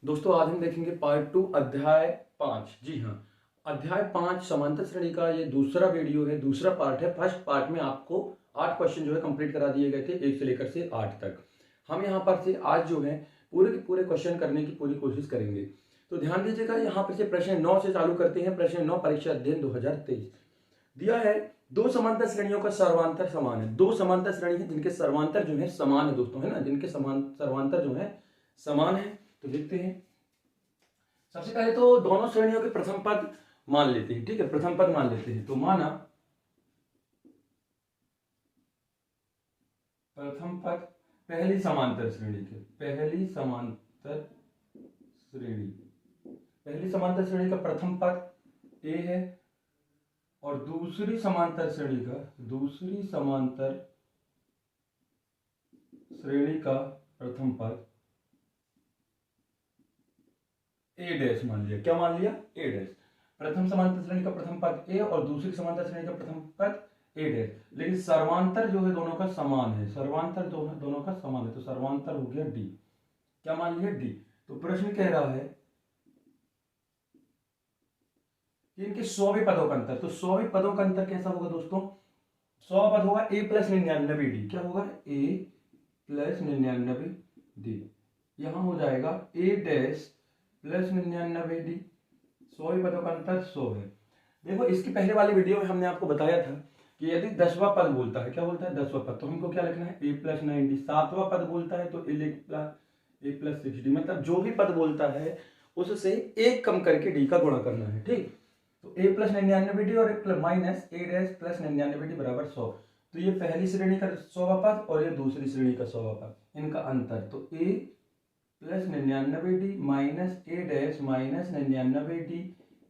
दोस्तों आज हम देखेंगे पार्ट 2 अध्याय 5। जी हाँ, अध्याय 5 समांतर श्रेणी का ये दूसरा वीडियो है, दूसरा पार्ट है। फर्स्ट पार्ट में आपको 8 क्वेश्चन जो है कंप्लीट करा दिए गए थे, 1 से लेकर से 8 तक। हम यहाँ पर से आज जो है पूरे के पूरे क्वेश्चन करने की पूरी कोशिश करेंगे। तो ध्यान दीजिएगा, यहाँ पर से प्रश्न 9 से चालू करते हैं। प्रश्न 9 परीक्षा अध्ययन 2023 दिया है। दो समांतर श्रेणियों का सर्वांतर समान है। दो समांतर श्रेणी है जिनके सर्वांतर जो है समान है दोस्तों, है ना, जिनके सर्वांतर जो है समान है। तो देखते हैं, सबसे पहले तो दोनों श्रेणियों के प्रथम पद मान लेते हैं। ठीक है, प्रथम पद मान लेते हैं। तो माना प्रथम पद पहली समांतर श्रेणी के, पहली समांतर श्रेणी का प्रथम पद ए है और दूसरी समांतर श्रेणी का प्रथम पद ए डैश मान लिया। क्या मान लिया? ए डैश। प्रथम समांतर श्रेणी का प्रथम पद ए और दूसरी समांतर श्रेणी का प्रथम पद ए डैश। लेकिन सर्वांतर जो है दोनों का समान है, सर्वांतर दोनों का समान है, तो सर्वांतर हो गया डी। क्या मान लिया? डी। तो प्रश्न कह रहा है कि इनके 100वें पदों का अंतर। तो 100वें पदों का अंतर कैसा होगा दोस्तों? 100 पद होगा ए प्लस 99 डी। क्या होगा? ए प्लस 99 डी। यहां हो जाएगा ए डैश प्लस 99 डी। 100 पदों का अंतर 100 है। देखो, इसकी पहले वाली वीडियो में हमने आपको बताया था कि यदि 10वां पद बोलता है, क्या बोलता है? 10वां पद, तो हमको क्या लिखना है? ए प्लस 90। 7वां पद बोलता है तो ए प्लस 60। मतलब जो भी पद बोलता है उससे एक कम करके डी का गुणा करना है। ठीक, तो ए प्लस 99 डी और minus A dash plus 99 D बराबर 100। तो ये पहली श्रेणी का 100वां पद और ये दूसरी श्रेणी का 100वां पद, इनका अंतर। तो A plus 99 D minus A dash minus 99 D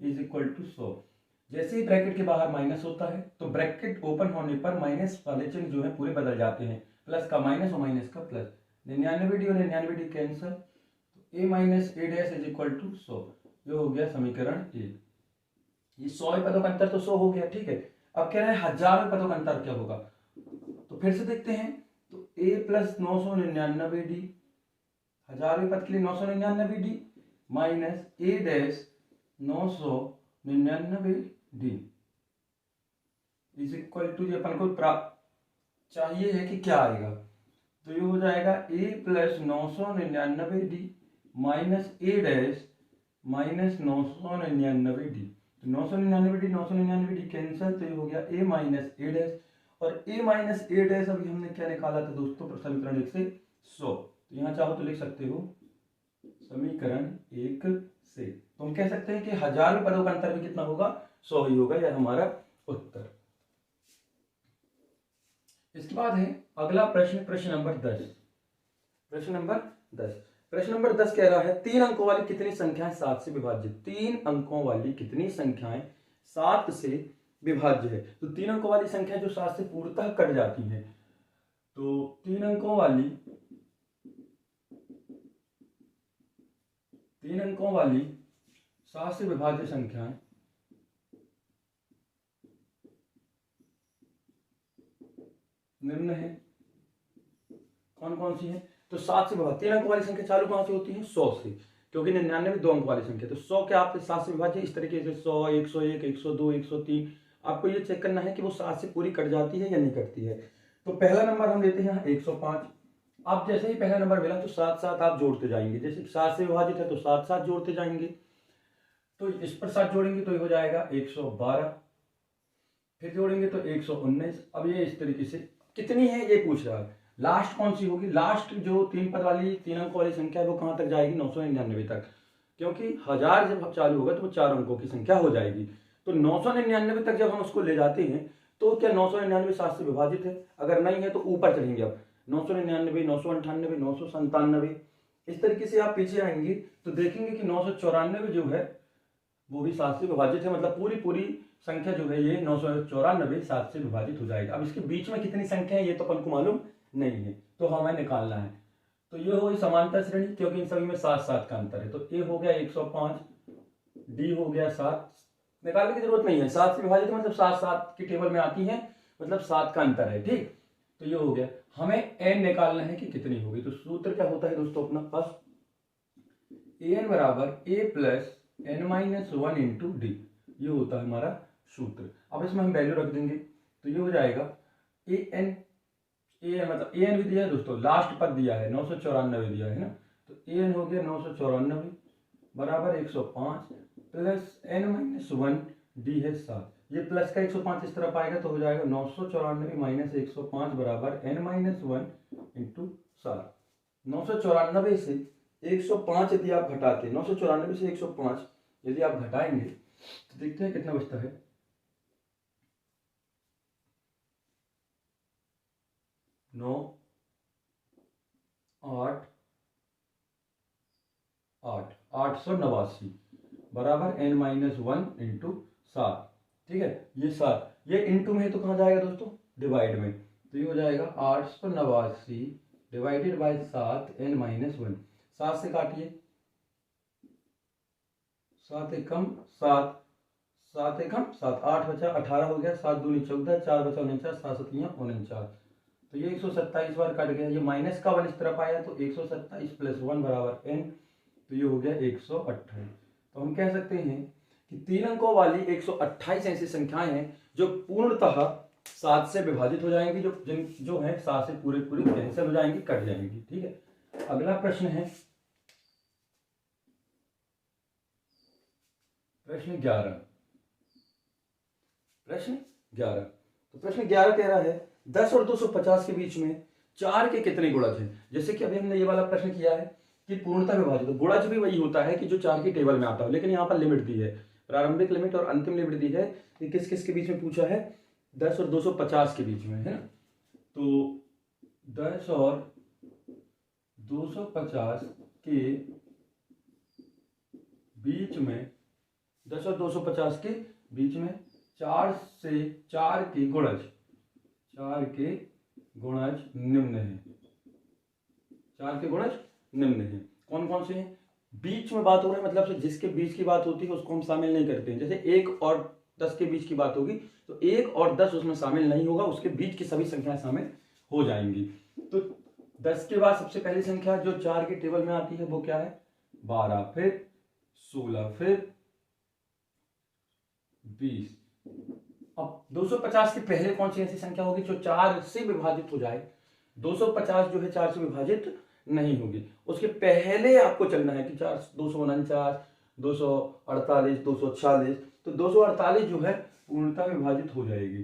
is equal to 100। जैसे ही ब्रैकेट के बाहर माइनस होता है तो ब्रैकेट ओपन होने पर माइनस वाले चिन्ह जो है पूरे बदल जाते हैं। प्लस का माइनस और माइनस का प्लस। 99 डी और 99 डी कैंसिल, तो A minus A dash is equal to 100। जो हो गया समीकरण 1। ये 100 पदों का अंतर तो 100 हो गया। ठीक है, अब कह रहे हैं 1000 पदों का अंतर क्या होगा। तो फिर से देखते हैं, तो ए प्लस 999 डी, 1000वें पद के लिए 999 D minus A dash 999 D is equal to, अपन को प्राप्त चाहिए है कि क्या आएगा। तो ये हो जाएगा ए plus 999 D minus A dash minus 999 D. तो 999 डी कैंसिल, तो ये हो गया ए माइनस ए डैश। और ए माइनस ए डैश अभी हमने क्या निकाला था दोस्तों? समीकरण 1 से 100। तो यहां चाहो तो लिख सकते हो समीकरण 1 से। तो हम कह सकते हैं कि 1000 पदों का अंतर भी कितना होगा? 100 ही होगा। यह हमारा उत्तर। इसके बाद है अगला प्रश्न, प्रश्न नंबर 10। प्रश्न नंबर 10 कह रहा है 3 अंकों वाली कितनी संख्याएं 7 से विभाज्य? 3 अंकों वाली कितनी संख्याएं 7 से विभाज्य है? तो 3 अंकों वाली संख्या जो 7 से पूर्णतः कट जाती है, तो 3 अंकों वाली 7 से विभाज्य संख्याएं निम्न है। कौन कौन सी है? तो 7 से विभाज्य 3 अंकों वाली संख्या चालू कहां से होती है? 100 से, क्योंकि 99 2 अंक वाली संख्या। तो 100 के आप 7 से विभाज्य इस तरीके से 100, 101, 102, 103। आपको ये चेक करना है कि वो 7 से पूरी कट जाती है या नहीं कटती है। तो पहला नंबर हम लेते हैं 105। आप जैसे ही पहला नंबर मिला तो 7 7 आप जोड़ते जाएंगे। जैसे 7 से विभाजित है तो 7 7 जोड़ते जाएंगे। तो इस पर 7 जोड़ेंगे तो ये हो जाएगा 112। फिर जोड़ेंगे तो 119। अब ये इस तरीके से कितनी है ये पूछ रहा है। लास्ट कौन सी होगी? लास्ट जो 3 पद वाली 3 अंकों वाली संख्या है वो कहां तक जाएगी? 999 तक, क्योंकि 1000 जब चालू होगा तो वो 4 अंकों की संख्या हो जाएगी। तो 999 तक जब हम उसको ले जाते हैं तो क्या 999 7 से विभाजित है? अगर नहीं है तो ऊपर चढ़ेंगे। अब 999, 998, 997, इस तरीके से आप पीछे आएंगे तो देखेंगे कि 994 जो है वो भी 7 से विभाजित है। मतलब पूरी संख्या जो है ये 994 7 से विभाजित हो जाएगा। अब इसके बीच में कितनी संख्या है ये तो अपन को मालूम नहीं है, तो हमें निकालना है। तो ये हो गई समांतर श्रेणी, क्योंकि इन सभी में 7 7 का अंतर है। तो ए हो गया 105, डी हो गया 7। निकालने की जरूरत नहीं है, 7 से विभाजित मतलब 7 7 की टेबल में आती है, मतलब 7 का अंतर है। ठीक, तो ये हो गया। हमें एन निकालना है कि कितनी होगी। तो सूत्र क्या होता है दोस्तों अपना? फर्स्ट ए एन बराबर A plus N minus one into D, ये होता है हमारा सूत्र। अब इसमें हम वैल्यू रख देंगे तो ये हो जाएगा ए एन मतलब ए एन भी दिया है दोस्तों, लास्ट पद दिया है 994 दिया है ना, तो ए एन हो गया 994 बराबर 105 plus N minus one D है 7। ये प्लस का 105 इस तरफ आएगा तो हो जाएगा 994 माइनस 105 बराबर एन माइनस वन इंटू 7। 994 से 105 यदि आप घटाते, 994 से 105 यदि आप घटाएंगे तो देखते हैं कितना बचता है। 9 8 8 889 बराबर एन माइनस वन इंटू 7। ठीक है, ये 7 ये इंटू में है तो कहाँ जाएगा दोस्तों, डिवाइड में, तो ये हो जाएगा 889 divided by 7 N minus one. 7 से काटिए, 7 एकम 7, 7 एकम 7, 8 बचा 18 हो गया, 7 दूनी 14, 4 बचा 49, 7 सतियाँ 49, तो ये 127 बार कट गया। ये माइनस का वन इस तरफ आया तो 127 प्लस वन बराबर एन, तो ये हो गया 128। तो हम कह सकते हैं कि 3 अंकों वाली 128 ऐसी संख्याएं हैं जो पूर्णतः 7 से विभाजित हो जाएंगी, जो है 7 से पूरे कैंसिल हो जाएंगी, कट जाएंगी। ठीक है, अगला प्रश्न है प्रश्न 11। तो प्रश्न 11 कह रहा है 10 और 250 के बीच में 4 के कितने गुणज हैं। जैसे कि अभी हमने ये वाला प्रश्न किया है कि पूर्णतः विभाजित, गुणज भी वही होता है कि जो 4 की टेबल में आता हो, लेकिन यहाँ पर लिमिट दी है, प्रारंभिक लिमिट और अंतिम लिमिट दी है। कि किस किस के बीच में पूछा है, 10 और 250 के बीच में, है ना। तो 10 और 250 के बीच में, 10 और 250 के बीच में 4 से 4 के गुणज, 4 के गुणज निम्न है, 4 के गुणज निम्न है। कौन कौन से हैं, बीच में बात हो रहा है, मतलब से जिसके बीच की बात होती है उसको हम शामिल नहीं करते हैं। जैसे 1 और 10 के बीच की बात होगी तो 1 और 10 उसमें शामिल नहीं होगा, उसके बीच की सभी संख्याएं शामिल हो जाएंगी। तो 10 के बाद सबसे पहली संख्या जो 4 के टेबल में आती है वो क्या है, 12, फिर 16, फिर 20। अब 250 के पहले कौन सी ऐसी संख्या होगी जो 4 से विभाजित हो जाए। 250 जो है 4 से विभाजित नहीं होगी, उसके पहले आपको चलना है कि 249, 248, 246, तो 248 जो है पूर्णतः विभाजित हो जाएगी।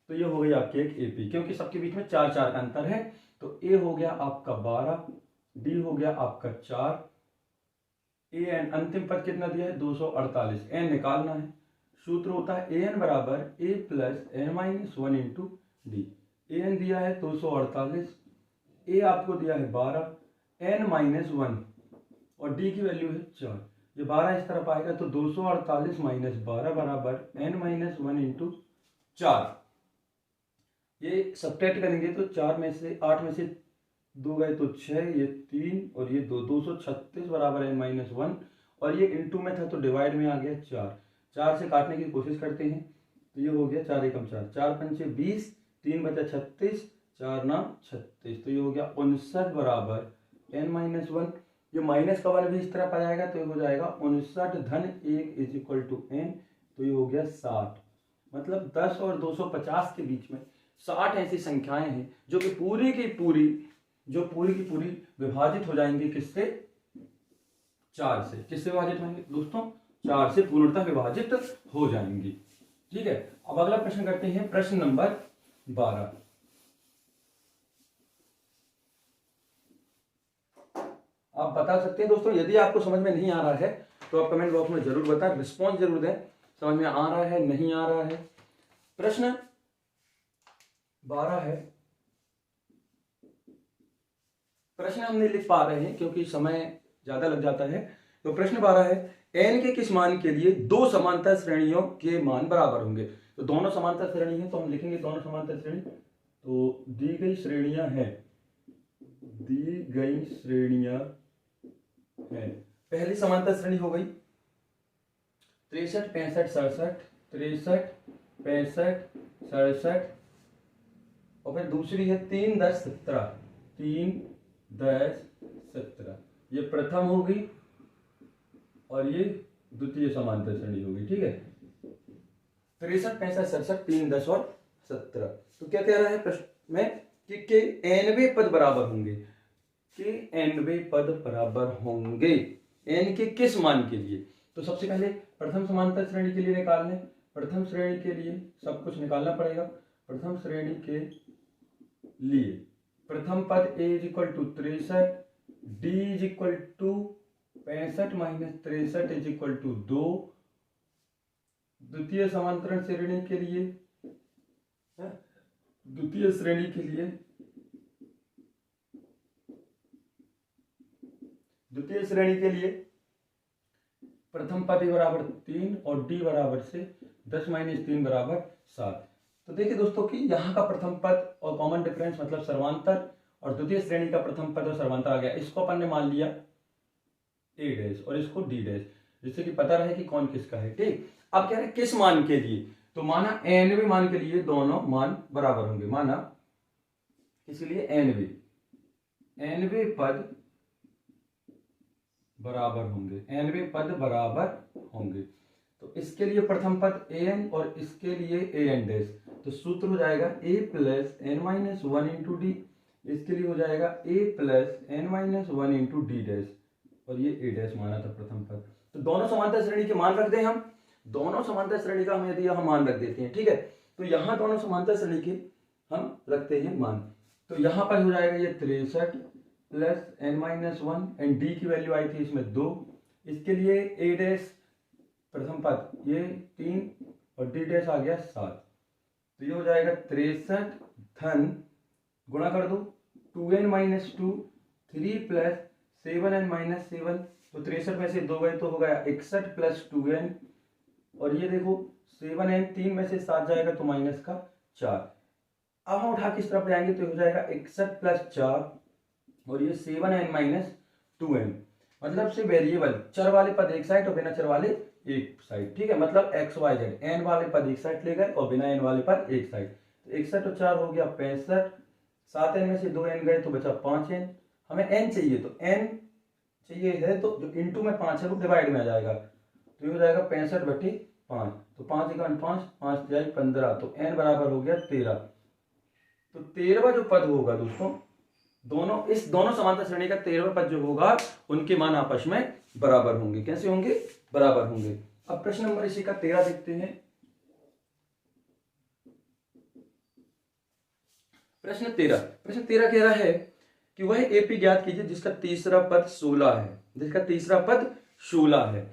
तो ये हो गई आपकी एक एपी, क्योंकि सबके बीच में 4 4 का अंतर है। तो ए हो गया आपका 12, डी हो गया आपका 4, ए एन अंतिम पद कितना दिया है 248, एन निकालना है। सूत्र होता है ए एन बराबर A plus N minus one into D. A N दिया है 248, ए आपको दिया है 12, एन माइनस वन और डी की वैल्यू है 4। ये 12 इस तरफ आएगा तो 248 माइनस 12 बराबर एन माइनस वन इंटू 4। ये सब्ट्रैक्ट करेंगे तो 4 में से 8 में से 2 गए तो 6, ये 3 और ये 2, 236 बराबर एन माइनस वन, और ये इंटू में था तो डिवाइड में आ गया 4। 4 से काटने की कोशिश करते हैं तो ये हो गया 4 एकम 4, 4 पंचे 20, 3 बचा 36, 4 नाम 36, तो ये हो गया 59 बराबर एन माइनस वन। ये माइनस का वन भी इस तरफ आ जाएगा तो ये हो जाएगा 59 धन 1 इज इक्वल टू एन, तो ये हो गया 60। मतलब 10 और 250 के बीच में 60 ऐसी संख्याएं हैं जो कि पूरी की पूरी विभाजित हो जाएंगी किससे, 4 से। किससे विभाजित होंगे दोस्तों, 4 से पूर्णतः विभाजित हो जाएंगी। ठीक है, अब अगला प्रश्न करते हैं, प्रश्न नंबर 12। आप बता सकते हैं दोस्तों, यदि आपको समझ में नहीं आ रहा है तो आप कमेंट बॉक्स में जरूर बताएं, रिस्पॉन्स जरूर दें, समझ में आ रहा है नहीं आ रहा है। प्रश्न 12 है, प्रश्न हम नहीं लिख पा रहे हैं क्योंकि समय ज्यादा लग जाता है। तो प्रश्न 12 है, n के किस मान के लिए 2 समांतर श्रेणियों के मान बराबर होंगे। तो दोनों समांतर श्रेणी है तो हम लिखेंगे दोनों समांतर श्रेणी। तो दी गई श्रेणियां हैं, पहली समांतर श्रेणी हो गई 63, 65, 67, 63, 65, 67, और फिर दूसरी है 3, 10, 17, 3, 10, 17, ये प्रथम हो गई। और ये द्वितीय समांतर श्रेणी होगी। ठीक है, 63, 65, 67, 3, 10 और 17। तो क्या कह रहा है प्रश्न में कि nवें पद बराबर होंगे, के nवें पद बराबर होंगे n के किस मान के लिए। तो सबसे पहले प्रथम समांतर श्रेणी के लिए निकाल लें। प्रथम श्रेणी के लिए सब कुछ निकालना पड़ेगा। प्रथम श्रेणी के लिए प्रथम पद a is equal to 63, d is equal to 65 minus 63 is equal to 2। द्वितीय समांतरण श्रेणी के लिए, द्वितीय श्रेणी के लिए, द्वितीय श्रेणी के लिए प्रथम पद a बराबर 3 और d बराबर से 10 माइनस 3 बराबर 7। तो देखिए दोस्तों कि यहाँ का प्रथम पद और कॉमन डिफरेंस मतलब सर्वांतर, और द्वितीय श्रेणी का प्रथम पद और सर्वांतर आ गया। इसको अपन ने मान लिया a डैश और इसको d डैश, जिससे कि पता रहे कि कौन किसका है। ठीक, अब कह रहे हैं किस मान के लिए, तो माना nवें मान के लिए दोनों मान बराबर होंगे। माना इसलिए nवें पद बराबर होंगे, nवें पद बराबर होंगे। तो इसके लिए प्रथम पद an और इसके लिए an डैश, तो सूत्र हो जाएगा a plus n minus 1 into D. इसके लिए हो जाएगा a plus n minus 1 into D dash, और ये a डैश माना था प्रथम पद। तो दोनों समांतर श्रेणी के मान रख दें हम, दोनों समांतर श्रेणी का हम यदि हम मान रख देते हैं। ठीक है, तो यहाँ दोनों समांतर श्रेणी के हम रखते हैं मान। तो यहाँ पर हो जाएगा ये 63 plus n minus 1, and d की वैल्यू आई थी इसमें 2। इसके लिए a डैश प्रथम पद ये 3 और d डैश आ गया 7। तो ये हो जाएगा 63 धन गुणा कर दो 2n minus 2, 3 plus 7n minus 7। तो 63 में से 2 गए तो हो गया 61 प्लस 2n, और ये देखो 7n 3 में से 7 जाएगा तो माइनस का 4। अब हम उठा के इस तरफ जाएंगे तो हो जाएगा 61 प्लस 4 और ये 7n माइनस 2n, मतलब से वेरिएबल चर वाले पद एक साइड और बिना चर वाले एक साइड। ठीक है, मतलब x y z n वाले पद एक साइड ले गए और बिना n वाले पद एक साइड। तो 61 और 4 हो गया 65, 7n में से 2n गए तो बचा 5n। हमें n चाहिए, तो n चाहिए है तो जो इंटू में 5 है वो डिवाइड में आ जाएगा, तो ये हो जाएगा 65/5। तो 5 × 5, 5 जाए 15, तो n बराबर हो गया 13। तो 13वां जो पद होगा दोस्तों, दोनों समांतर श्रेणी का 13वां पद जो होगा उनके मान आपस में बराबर होंगे। कैसे होंगे? बराबर होंगे। अब प्रश्न नंबर इसी का 13 देखते हैं। प्रश्न 13 कह रहा है कि वह एपी ज्ञात कीजिए जिसका तीसरा पद 16 है, जिसका तीसरा पद 16 है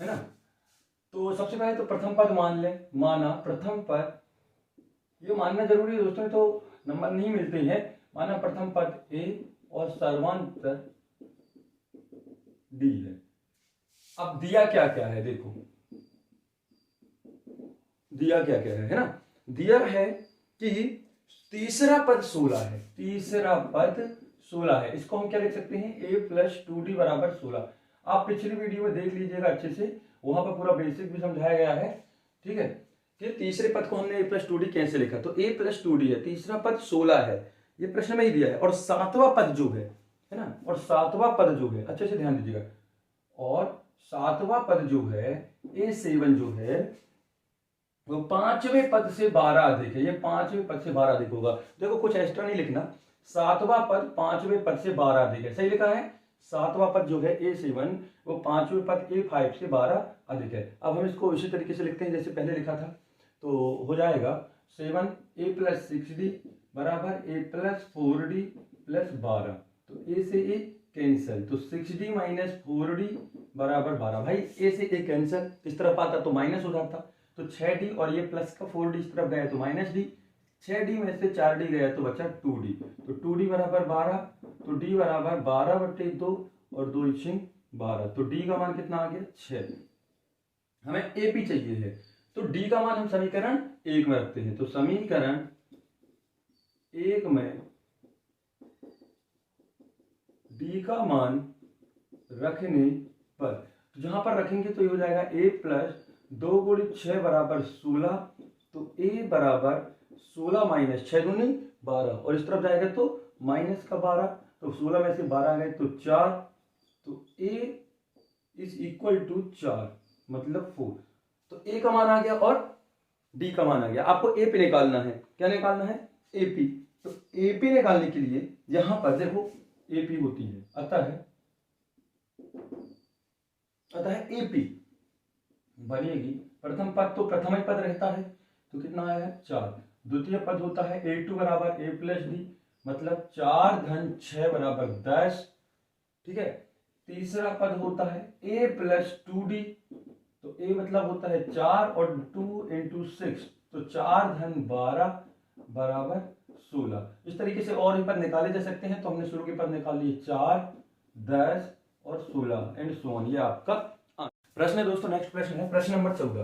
ना। तो सबसे पहले तो प्रथम पद मान ले। माना प्रथम पद, ये मानना जरूरी है दोस्तों, तो नंबर नहीं मिलते हैं। माना प्रथम पद a और सर्वांतर d है। अब दिया क्या क्या है, देखो दिया क्या क्या है ना। दिया है कि तीसरा पद 16 है, तीसरा पद 16 है। इसको हम क्या लिख सकते हैं, a प्लस 2d बराबर 16। आप पिछली वीडियो में देख लीजिएगा अच्छे से, वहां पर पूरा बेसिक भी समझाया गया है। ठीक है, कि तीसरे पद को हमने a प्लस 2d कैसे लिखा, तो a प्लस 2d है, तीसरा पद 16 है, ये प्रश्न में ही दिया है। और सातवां पद जो है ना, और सातवां पद जो है, अच्छे से ध्यान दीजिएगा, और सातवां पद जो है a7 जो है वो पांचवें पद से 12 अधिक है। ये पांचवें पद से 12 अधिक होगा। देखो कुछ एक्स्ट्रा नहीं लिखना, सातवां पद पांचवें पद से 12 अधिक है, सही लिखा है। सातवां पद जो है a7 वो पांचवें पद a5 से 12 अधिक है। अब हम इसको इसी तरीके से लिखते हैं जैसे पहले लिखा था। तो हो जाएगा 7a प्लस 6d बराबर a प्लस 4d प्लस 12। तो a से a कैंसिल, तो 6d माइनस 4d बराबर 12। भाई a से a कैंसिल, इस तरफ आता तो माइनस हो जाता, तो 6d और ये प्लस का 4d इस तरफ गया तो माइनस d, 6d में से 4d गया तो बचा 2d। तो 2d बराबर 12, तो d बराबर 12/2 और 2 × 12। तो d का मान कितना आ गया 6। हमें AP चाहिए है, तो d का मान हम समीकरण 1 में रखते हैं। तो समीकरण 1 में d का मान रखने पर, तो जहां पर रखेंगे तो ये हो जाएगा a प्लस 2 × 6 बराबर 16। तो a बराबर 16 माइनस 6 दूनी 12, और इस तरफ जाएगा तो माइनस का 12, तो 16 में से 12 गए तो 4। तो a इज इक्वल टू 4 मतलब 4। तो ए का मान आ गया और डी का मान आ गया। आपको एपी निकालना है। क्या निकालना है? एपी। तो एपी निकालने के लिए यहां पर देखो एपी होती है, अतः एपी बनेगी प्रथम पद, तो प्रथम ही पद रहता है तो कितना आया है 4। द्वितीय पद होता है a2 बराबर a प्लस डी, मतलब 4 घन 6 बराबर 10। ठीक है। तीसरा पद होता है a प्लस 2d, तो a मतलब होता है 4 और 2 इंटू 6, तो 4 घन 12 बराबर 16। इस तरीके से और भी पद निकाले जा सकते हैं। तो हमने शुरू के पद निकाल लिए 4, 10 और 16 एंड सो ऑन। ये आपका प्रश्न है दोस्तों। नेक्स्ट प्रश्न है प्रश्न नंबर 14।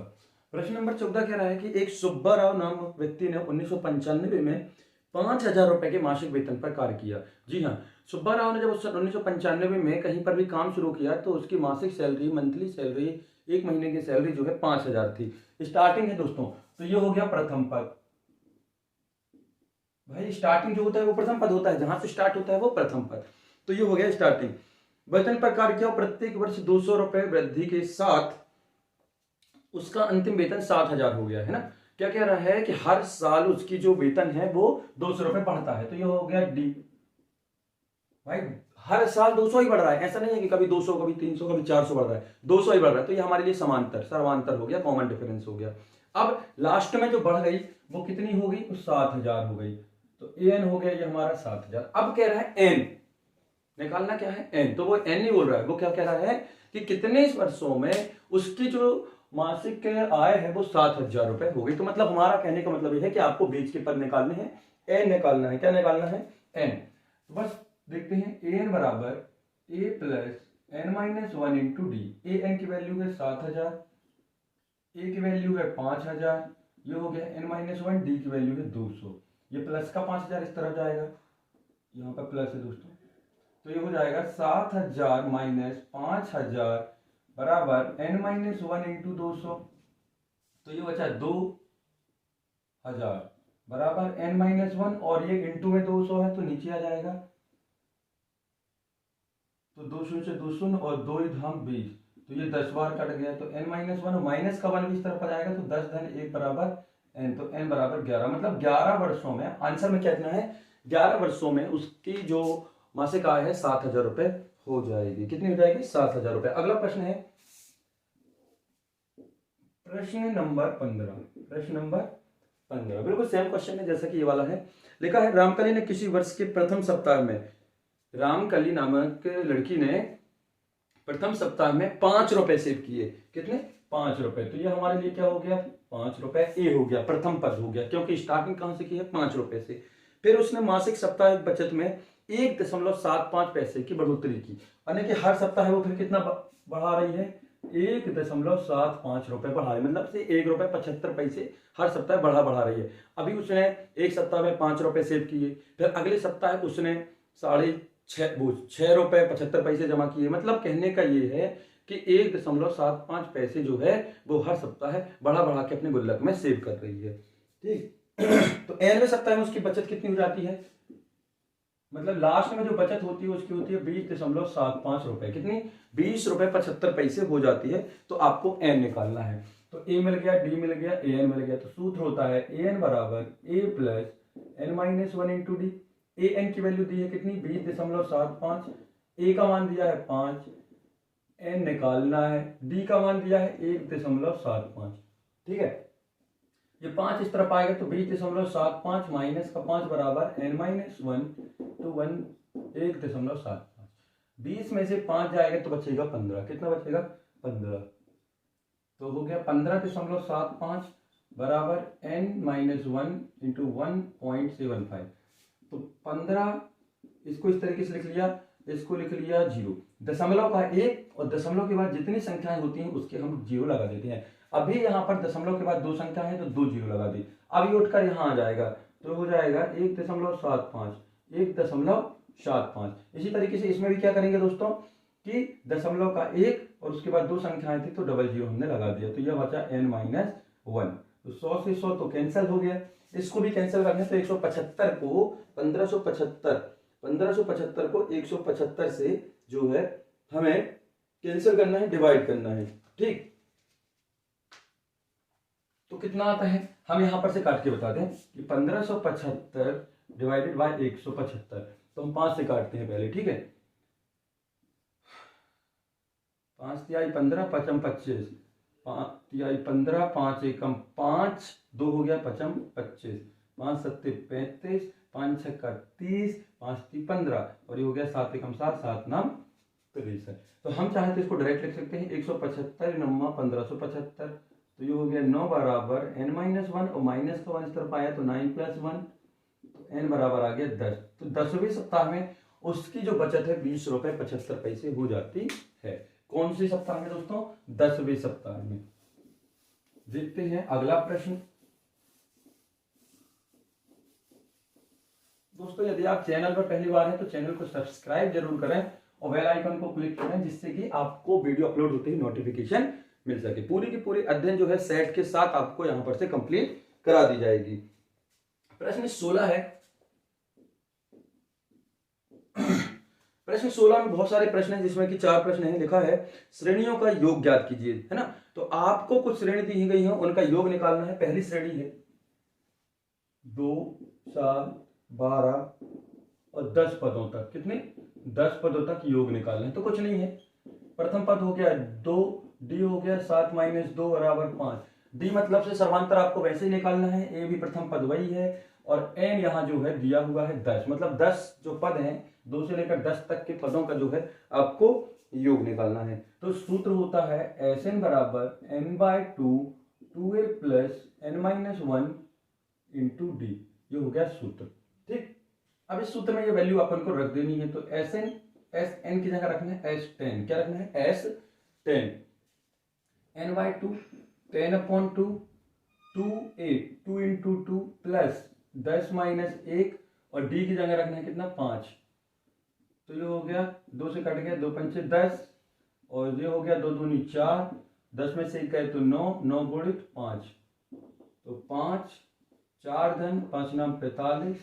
प्रश्न नंबर 14 कह रहा है कि एक सुब्बा राव नामक व्यक्ति ने 1995 में 5,000 रुपए के मासिक वेतन पर कार्य किया। जी हाँ, सुब्बा राव ने जब 1995 में कहीं पर भी काम शुरू किया तो उसकी मासिक सैलरी, मंथली सैलरी, एक महीने की सैलरी जो है 5,000 थी। स्टार्टिंग है दोस्तों, तो ये हो गया प्रथम पद। भाई स्टार्टिंग जो होता है वो प्रथम पद होता है, जहां से स्टार्ट होता है वो प्रथम पद। तो ये हो गया स्टार्टिंग। वेतन पर कार्य किया, प्रत्येक वर्ष 200 रुपए वृद्धि के साथ उसका अंतिम वेतन 7,000 हो गया है ना। क्या कह रहा है कि हर साल उसकी जो वेतन है वो 200 रुपए बढ़ता है, तो ये हो गया डी। भाई हर साल 200 ही बढ़ रहा है, ऐसा नहीं है कि कभी 200 कभी 300 कभी 400 बढ़ रहा है, 200 ही बढ़ रहा है। तो ये हमारे लिए समांतर सर्वांतर हो गया, कॉमन डिफरेंस हो गया। अब लास्ट में जो बढ़ गई वो कितनी हो गई? 7,000 हो गई। तो एन हो गया ये हमारा 7,000। अब कह रहा है एन निकालना, क्या है एन। तो वो एन नहीं बोल रहा है, वो क्या कह रहा है कि कितने वर्षों में उसकी जो मासिक आय है वो 7,000 रुपए हो गई। तो मतलब हमारा कहने का मतलब यह है कि आपको बीच के पद निकालने हैं, एन निकालना है। क्या निकालना है? एन। तो बस देखते हैं एन बराबर A plus N minus 1 into D. A N की वैल्यू है 7,000, ए की वैल्यू है 5,000, ये हो गया एन माइनस 1, डी की वैल्यू है 200। ये प्लस का 5,000 इस तरफ जाएगा, यहाँ पर प्लस है दोस्तों, तो ये हो जाएगा 7,000 माइनस 5,000 बराबर एन माइनस 1 इंटू 200। तो ये बचा 2,000 बराबर एन माइनस 1, और ये इंटू में 200 है तो नीचे आ जाएगा। तो 200 से 200 और 2 धाम 20, तो ये 10 बार कट गया। तो n माइनस 1 माइनस का 1 भी इस तरफ आ जाएगा, तो 10 धन 1 बराबर n, तो n बराबर 11। मतलब 11 वर्षों में, आंसर में क्या इतना है, 11 वर्षों में उसकी जो मासिक आय है 7,000 रुपए हो जाएगी। कितनी हो जाएगी? 7,000 रुपए। अगला प्रश्न है प्रश्न नंबर 15। प्रश्न नंबर 15 बिल्कुल सेम क्वेश्चन है जैसा कि ये वाला है। लिखा है रामकली ने किसी वर्ष के प्रथम सप्ताह में, रामकली नामक लड़की ने प्रथम सप्ताह में 5 रुपए सेव किए। कितने? 5 रुपए। तो ये हमारे लिए क्या हो गया? 5 रुपए। ए हो गया, प्रथम पद हो गया, क्योंकि स्टार्टिंग कहां से की है? 5 रुपए से। फिर उसने मासिक साप्ताहिक बचत में 1.75 पैसे की बढ़ोतरी की, यानी कि हर सप्ताह वो फिर कितना बढ़ा रही है? 1.75 रुपए बढ़ा रही है, मतलब से 1 रुपए 75 पैसे हर सप्ताह बढ़ा रही है। अभी उसने एक सप्ताह में 5 रुपए सेव किए, फिर अगले सप्ताह उसने 6 रुपए 75 पैसे जमा किए। मतलब कहने का ये है कि 1.75 पैसे जो है वो हर सप्ताह बढ़ा के अपने गुल्लक में सेव कर रही है। ठीक। तो 11वें सप्ताह में उसकी बचत कितनी हो जाती है? मतलब लास्ट में जो बचत होती है उसकी होती है 20.75 रुपए। कितनी? 20 रुपए 75 पैसे हो जाती है। तो आपको एन निकालना है। तो ए मिल गया, डी मिल गया, ए एन मिल गया। तो सूत्र होता है ए एन बराबर A plus N minus 1 into D. A N की वैल्यू दी है कितनी? 20.75। ए का मान दिया है 5, एन निकालना है। डी का मान दिया है 1.75। ठीक है, ये 5 इस तरफ आएगा तो 20.75 माइनस का 5 बराबर एन माइनस 1, तो 1.75। 20 में से 5 जाएगा तो बचेगा 15। कितना बचेगा? 15। तो हो गया 15.75 बराबर एन माइनस 1 इंटू 1.75। तो 15, इसको इस तरीके से लिख लिया, इसको लिख लिया 0। दशमलव का 1 और दशमलव के बाद जितनी संख्याएं होती हैं उसके हम 0 लगा देते हैं। अभी यहाँ पर दशमलव के बाद 2 संख्या है तो 2 0 लगा दी। अब ये उठकर यहाँ आ जाएगा तो हो जाएगा 1.75, 1.75। इसी तरीके से इसमें भी क्या करेंगे दोस्तों कि दशमलव का 1 और उसके बाद 2 संख्याएं थी तो डबल 0 हमने लगा दिया। तो यह बचा n माइनस 1। तो 100 से 100 तो कैंसिल हो गया। इसको भी कैंसिल करना है तो 175 को 1575 को 175 से जो है हमें कैंसिल करना है, डिवाइड करना है, ठीक। तो कितना आता है, हम यहां पर से काट के बता दें कि 1575 डिवाइडेड बाय 175। तो हम 5 से काटते हैं पहले, ठीक है। 5 तिहाई 15, पचम 25, 5 तिहाई 15, 5 एकम 5, 2 हो गया पचम 25, 5 सत्ते 35, 5 छक्का 30, 5 ती 15 और ये हो गया 7 एकम 7, 7 नाम 23। तो हम चाहे तो इसको डायरेक्ट लिख सकते हैं 175 नम्मा 1575। तो ये हो गया 9 बराबर n-1 और माइनस का 1 इस तरफ आया तो 9+1, तो n बराबर आ गया 10। तो 10वें सप्ताह में उसकी जो बचत है 20 रुपए 75 पैसे हो जाती है। कौन से सप्ताह में दोस्तों, 10वें सप्ताह में। देखते हैं अगला प्रश्न। दोस्तों यदि आप चैनल पर पहली बार हैं तो चैनल को सब्सक्राइब जरूर करें और बेल आइकन को क्लिक करें, जिससे कि आपको वीडियो अपलोड होते ही नोटिफिकेशन मिल सके। पूरी की पूरी अध्ययन जो है सेट के साथ आपको यहां पर से कंप्लीट करा दी जाएगी। प्रश्न 16 है। प्रश्न 16 में बहुत सारे प्रश्न हैं, जिसमें कि 4 प्रश्न हैं। लिखा है श्रेणियों का योग ज्ञात कीजिए, है ना। तो आपको कुछ श्रेणी दी गई है, उनका योग निकालना है। पहली श्रेणी है 2, 4, 12 और 10 पदों तक। कितने, 10 पदों तक योग निकालना है। तो कुछ नहीं है, प्रथम पद हो गया 2, डी हो गया 7 - 2 बराबर 5। डी मतलब से सर्वांतर आपको वैसे ही निकालना है, ए भी प्रथम पद वही है और एन यहाँ जो है दिया हुआ है 10। मतलब 10 जो पद हैं 2 से लेकर 10 तक के पदों का जो है आपको योग निकालना है। तो सूत्र होता है Sn बराबर n/2 2a plus n-1 into D. ये हो गया सूत्र, ठीक। अब इस सूत्र में ये वैल्यू अपन को रख देनी है। तो Sn Sn की जगह रखना है S10। क्या रखना है, S10। n/2 10/2 2a 2 into 2 plus 10 - 1 और डी की जगह रखना है कितना, 5। तो ये हो गया 2 से कट गया, 2 पंचे 10 और ये हो गया 2 दूनी 4, 10 में से 1 है तो 9, 9 गुणित 5 तो 5, 4 धन 5 नाम 45।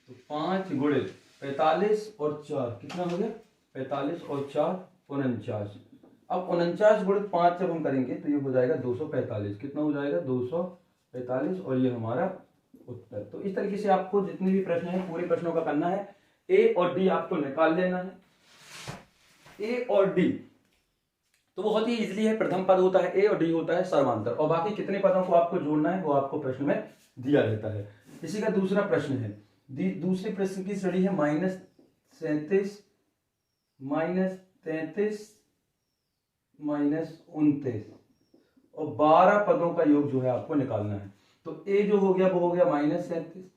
तो 5 गुणित 45 और 4 कितना हो गया, 45 और 4 49। अब 49 गुणित 5 जब हम करेंगे तो ये हो जाएगा 245। कितना हो जाएगा, 245 और ये हमारा उत्तर। तो इस तरीके से आपको जितने भी प्रश्न हैं पूरे प्रश्नों का करना है। ए और डी आपको निकाल लेना है। ए और डी तो बहुत ही इजीली है। प्रथम पद होता है ए और डी होता है सर्वांतर, और बाकी कितने पदों को आपको जोड़ना है वो आपको प्रश्न में दिया रहता है। इसी का दूसरा प्रश्न है। दूसरे प्रश्न की श्रेणी है -37 -33 -29 और 12 पदों का योग जो है आपको निकालना है। तो ए जो हो गया वो हो गया -37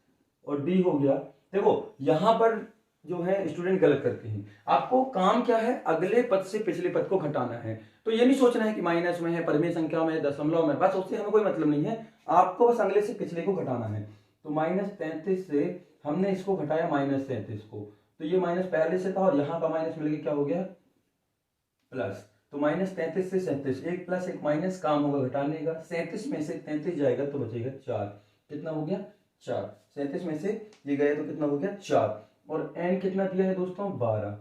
और डी हो गया, देखो यहां पर जो है स्टूडेंट गलत करते हैं। आपको काम क्या है, अगले पद से पिछले पद को घटाना है। तो ये नहीं सोचना है कि माइनस में है, परिमेय संख्या में, दशमलव में, बस उससे हमें कोई मतलब नहीं है। आपको बस अगले से पिछले को घटाना है। तो -33 से हमने इसको घटाया -37 को, तो ये माइनस पहले से था और यहाँ का माइनस मिलकर क्या हो गया प्लस। तो -33 से 37, 1 प्लस 1 माइनस, काम होगा घटाने का। 37 में से 33 जाएगा तो बचेगा 4। कितना हो गया 4। 37 में से ये गया तो कितना हो गया 4 और n कितना दिया है दोस्तों 12,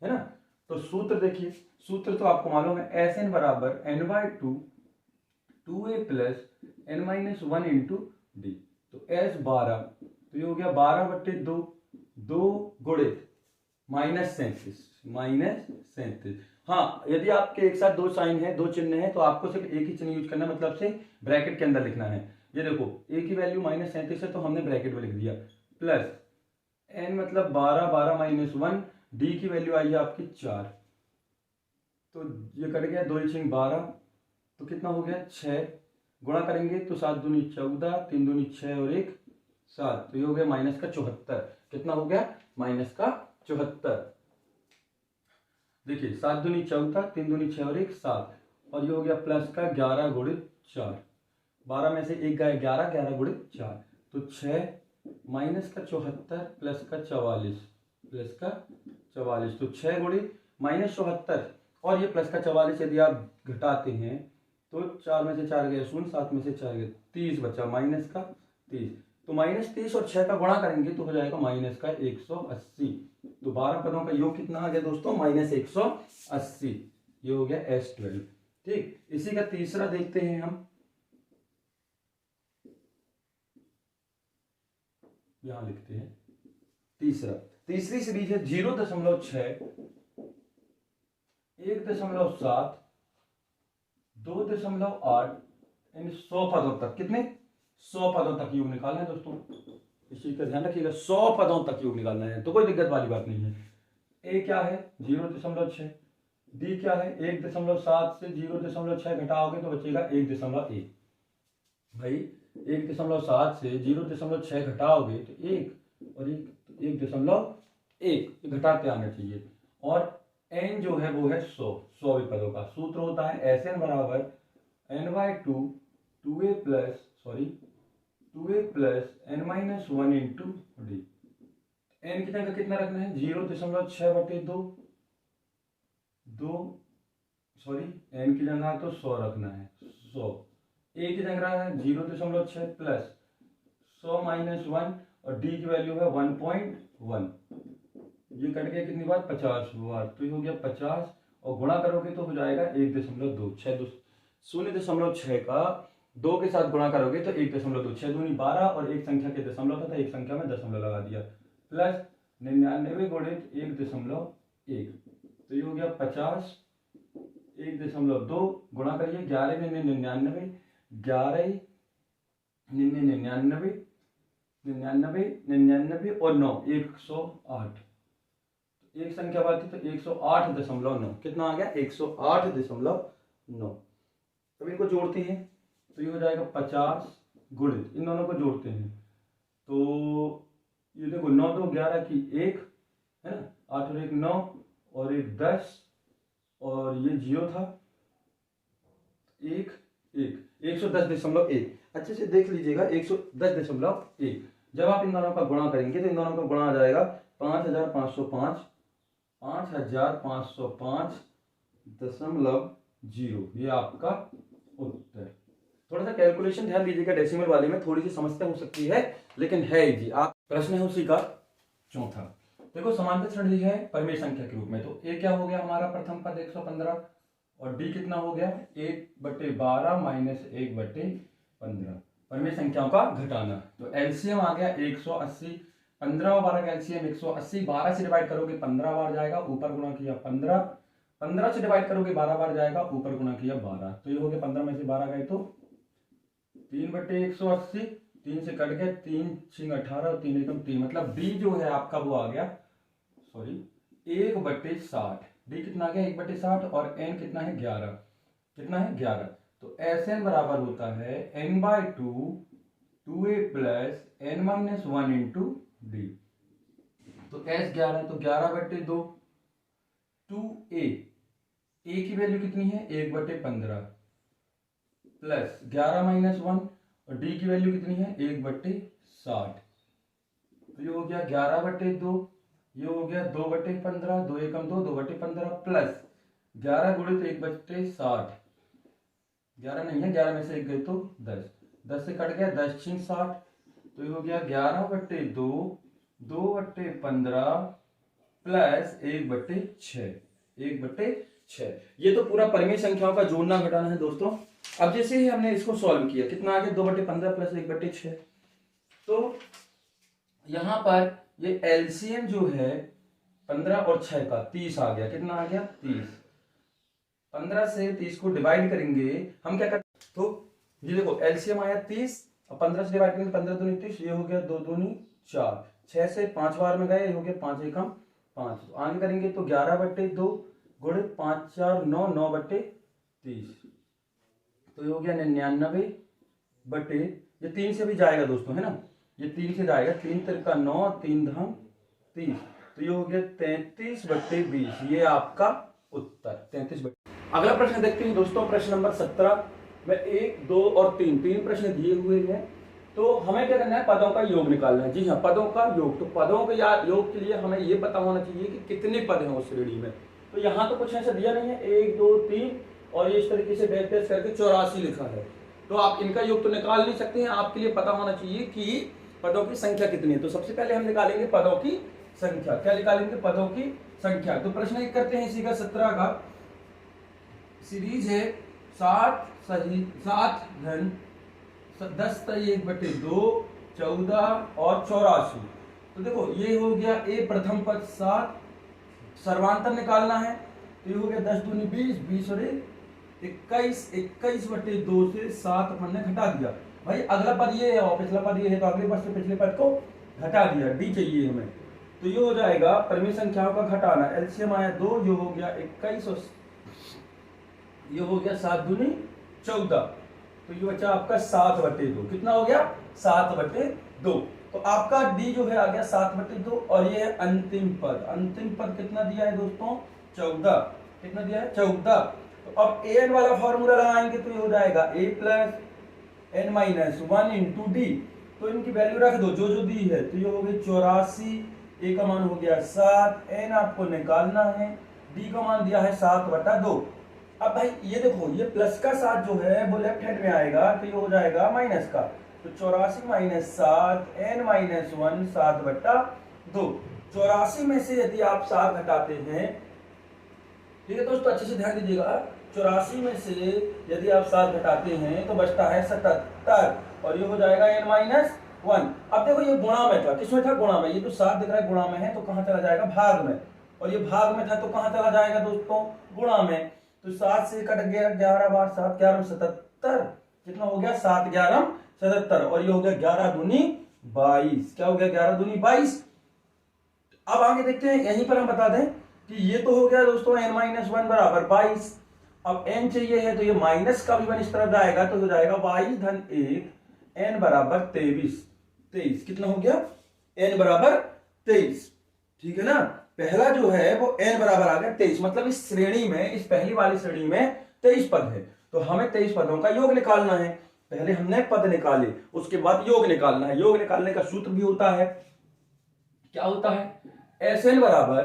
है ना। तो सूत्र देखिए, सूत्र तो आपको मालूम है Sn बराबर n/2 2a plus n-1 into D. तो S 12 तो ये हो गया 12/2 2 गुणित -37। हाँ, यदि आपके एक साथ दो साइन है, दो चिन्ह है, तो आपको सिर्फ एक ही चिन्ह यूज करना है, मतलब से ब्रैकेट के अंदर लिखना है। ये देखो ए की वैल्यू -37 है तो हमने ब्रैकेट में लिख दिया, प्लस n मतलब 12 12 -1, डी की वैल्यू आई है आपकी 4। तो ये कट गया 2 × 12 तो कितना हो गया 6। गुणा करेंगे तो 7 दूनी 14, 3 दूनी 6 और 1 7, तो ये हो गया -74। कितना हो गया -74। देखिए 7 दूनी 14, 3 दूनी 6 और 1 7 और ये हो गया प्लस का 11 गुणित 4। 12 में से 1 गया 11, 11 गुणित 4 तो 6 -74 प्लस का 44 तो 6 गुणित -74 और ये प्लस का 44 यदि आप घटाते हैं तो 4 में से 4 गए 0, 7 में से 4 गए 30 बचा, माइनस का 30। तो -30 और 6 का गुणा करेंगे तो हो जाएगा माइनस का 180। तो 12 पदों का योग कितना आ गया दोस्तों, -180। ये हो गया S12। ठीक, इसी का तीसरा देखते हैं हम, यहां लिखते हैं तीसरा। तीसरी सीरीज है 0.6, 1.7, 2.8 यानी 100 पदों तक। कितने? 100 पदों तक योग निकालना है दोस्तों, इस चीज का ध्यान रखिएगा। 100 पदों तक योग निकालना है, तो कोई दिक्कत वाली बात नहीं है। ए क्या है 0.6, डी क्या है 1.7 से 0.6 घटाओगे तो बचेगा 1.1। भाई 1.7 से 0.6 घटाओगे तो 1 और 1.1 घटाते आना चाहिए। और n जो है वो है 100 पदों का। सूत्र होता है Sn बराबर n/2 2a plus n-1 into D. n की जगह कितना रखना है 0.6/2, n की जगह तो 100 रखना है 100। a की जगह है 0.6 प्लस 100 - 1 और d की वैल्यू है 1.1। ये कट गया कितनी बार 50 बार, तो ये हो गया 50 और गुणा करोगे तो हो जाएगा 1.2। 0.6 का 2 के साथ गुणा करोगे तो 1.2। 6 दूनी 12 और एक संख्या के दशमलव था तो एक संख्या में दशमलव लगा दिया, प्लस 99 गुणित 1.1। तो ये हो गया 50, 1.2 गुणा करिए 11 में 99, 11 99 और 9 108। एक संख्या बाकी तो 108.9। कितना आ गया 108.9। अब इनको जोड़ते हैं तो ये हो जाएगा 50 गुणित, इन दोनों को जोड़ते हैं तो ये देखो 9 2 11 की 1 है ना, 8 और 1 9 और 1 10 और ये 0 था 110.1। अच्छे से देख लीजिएगा 110.1। जब आप इन दोनों का गुणा करेंगे तो इन दोनों का गुणा आ जाएगा 5505, 5505.0। ये आपका उत्तर। थोड़ा सा कैलकुलेशन ध्यान दीजिएगा, डेसिमल वाले में थोड़ी सी समस्या हो सकती है लेकिन है जी। आप प्रश्न है उसी का चौथा। देखो समांतर श्रेणी है परिमेय संख्या के रूप में, तो ए क्या हो गया हमारा प्रथम पद 115 और डी कितना हो गया 1/12 - 1/15। परिमेय संख्याओं का घटाना, तो एलसीएम आ गया 180। 15 और 12 का एलसीएम 180। 12 से डिवाइड करोगे 15 बार जाएगा, ऊपर गुणा किया 15। 15 से डिवाइड करोगे 12 बार जाएगा, ऊपर गुणा किया 12। तो ये हो गया 15 में से 12 गए तो 3/180। 3 से कट गया 3 6 18 और 3 एकम 3, मतलब डी जो है आपका वो आ गया 1/60। डी कितना आ गया 1/60 और एन कितना है 11। कितना है 11। तो Sn बराबर होता है n/2 2a plus n-1 into D. तो S 11 तो 11/2 2a, a की वैल्यू कितनी है 1/15 प्लस 11 - 1 और d की वैल्यू कितनी है 1/60। तो ये हो गया 11/2, ये हो गया 2/15, 2 एकम 2 2/15 प्लस 11 गुणित 1/60। 11 नहीं है, 11 में से 1 गए तो 10, 10 से कट गया 10 6 60। तो ये हो गया 11/2 2/15 प्लस 1/6 1/6। ये तो पूरा परिमेय संख्याओं का जोड़ना घटाना है दोस्तों। अब जैसे ही हमने इसको सॉल्व किया कितना आ गया 2/15 प्लस 1/6। तो यहां पर ये एलसीएम जो है 15 और 6 का 30 आ गया। कितना आ गया 30। 15 से 30 को डिवाइड करेंगे हम क्या करते, तो ये देखो एलसीएम आया 30 और 15 से डिवाइड करेंगे 15 दूनी 30, ये हो गया 2 दूनी 4। 6 से 5 बार में गए, ये हो गया 5 एकम 5। आगे करेंगे तो 11/2 गुणित 5 4 9 9/30। तो ये हो गया 99 ये 3 से भी जाएगा दोस्तों है ना, ये 3 से जाएगा, 3 3 का 9 3 धाम 30। तो ये हो गया 33/20। ये आपका उत्तर 33। अगला प्रश्न देखते हैं दोस्तों, प्रश्न नंबर 17 में 1 2 और 3 प्रश्न दिए हुए हैं। तो हमें क्या करना है पदों का योग निकालना है। जी हाँ, पदों का योग। तो पदों के योग के लिए हमें ये पता होना चाहिए कि कितने पद हैं उस श्रेणी में। तो यहाँ तो कुछ ऐसा दिया नहीं है 1 2 3 और ये इस तरीके से डैश डैश करके 84 लिखा है, तो आप इनका योग तो निकाल नहीं सकते हैं। आपके लिए पता होना चाहिए कि पदों की संख्या कितनी है। तो सबसे पहले हम निकालेंगे पदों की संख्या। क्या निकालेंगे? पदों की संख्या। तो प्रश्न एक करते हैं इसी का 17 का। सीरीज है 7 सही 7 घन 10 तय 1/2 14 और 84। तो देखो ये हो गया ए प्रथम पद 7, सर्वांतर निकालना है तो ये हो गया 10 दूनी 20, 20 और 21, 21/2 से 7 अपन ने घटा दिया। भाई अगला पद ये है और पिछला पद ये है तो अगले पद से पिछले पद को घटा दिया, डी चाहिए हमें। तो ये हो जाएगा परिमेय संख्याओं का घटाना। एलसीएम आया 2, ये हो गया 21 और ये हो गया 7 दूनी 14। तो ये बचा आपका 7/2। कितना हो गया? 7/2। तो आपका डी जो है आ गया 7/2 और ये है अंतिम पद। अंतिम पद कितना दिया है दोस्तों? 14। कितना दिया है? 14। तो अब an वाला फॉर्मूला लगाएंगे तो ये हो जाएगा a + n - 1 × d। तो इनकी वैल्यू रख दो जो जो दी है। तो ये हो गई 84, a का मान हो गया 7, n आपको निकालना है, d का मान दिया है 7/2। अब भाई ये देखो ये प्लस का 7 जो है वो लेफ्ट हैंड में आएगा तो ये हो जाएगा माइनस का। तो 84 - 7 n - 1 7/2। 84 में से यदि आप 7 घटाते हैं, ठीक है दोस्तों अच्छे से ध्यान दीजिएगा, 84 में से यदि आप 7 घटाते हैं तो बचता है 77 और ये हो जाएगा n - 1। अब देखो ये गुणा में था, किसमें था? गुणा में। ये तो 7 दिख रहा है गुणा में है तो कहां चला जाएगा? भाग में। और ये भाग में था तो कहां चला जाएगा दोस्तों? गुणा में। तो 7 से कट गया 11 बार 7 11 77। कितना हो गया? 7 11 77 और ये हो गया 11 दूनी 22। क्या हो गया? 11 दूनी 22। अब आगे देखते हैं, यहीं पर हम बता दें कि ये तो हो गया दोस्तों n - 1 बराबर 22। अब n चाहिए है तो ये माइनस का भी 1 इस तरफ जाएगा तो हो जाएगा 22 धन 1 n बराबर 23। कितना हो गया? n बराबर 23। ठीक है ना? पहला जो है वो n बराबर आ गया 23, मतलब इस श्रेणी में, इस पहली वाली श्रेणी में 23 पद है तो हमें 23 पदों का योग निकालना है। पहले हमने पद निकाले, उसके बाद योग निकालना है। योग निकालने का सूत्र भी होता है, क्या होता है? Sn बराबर,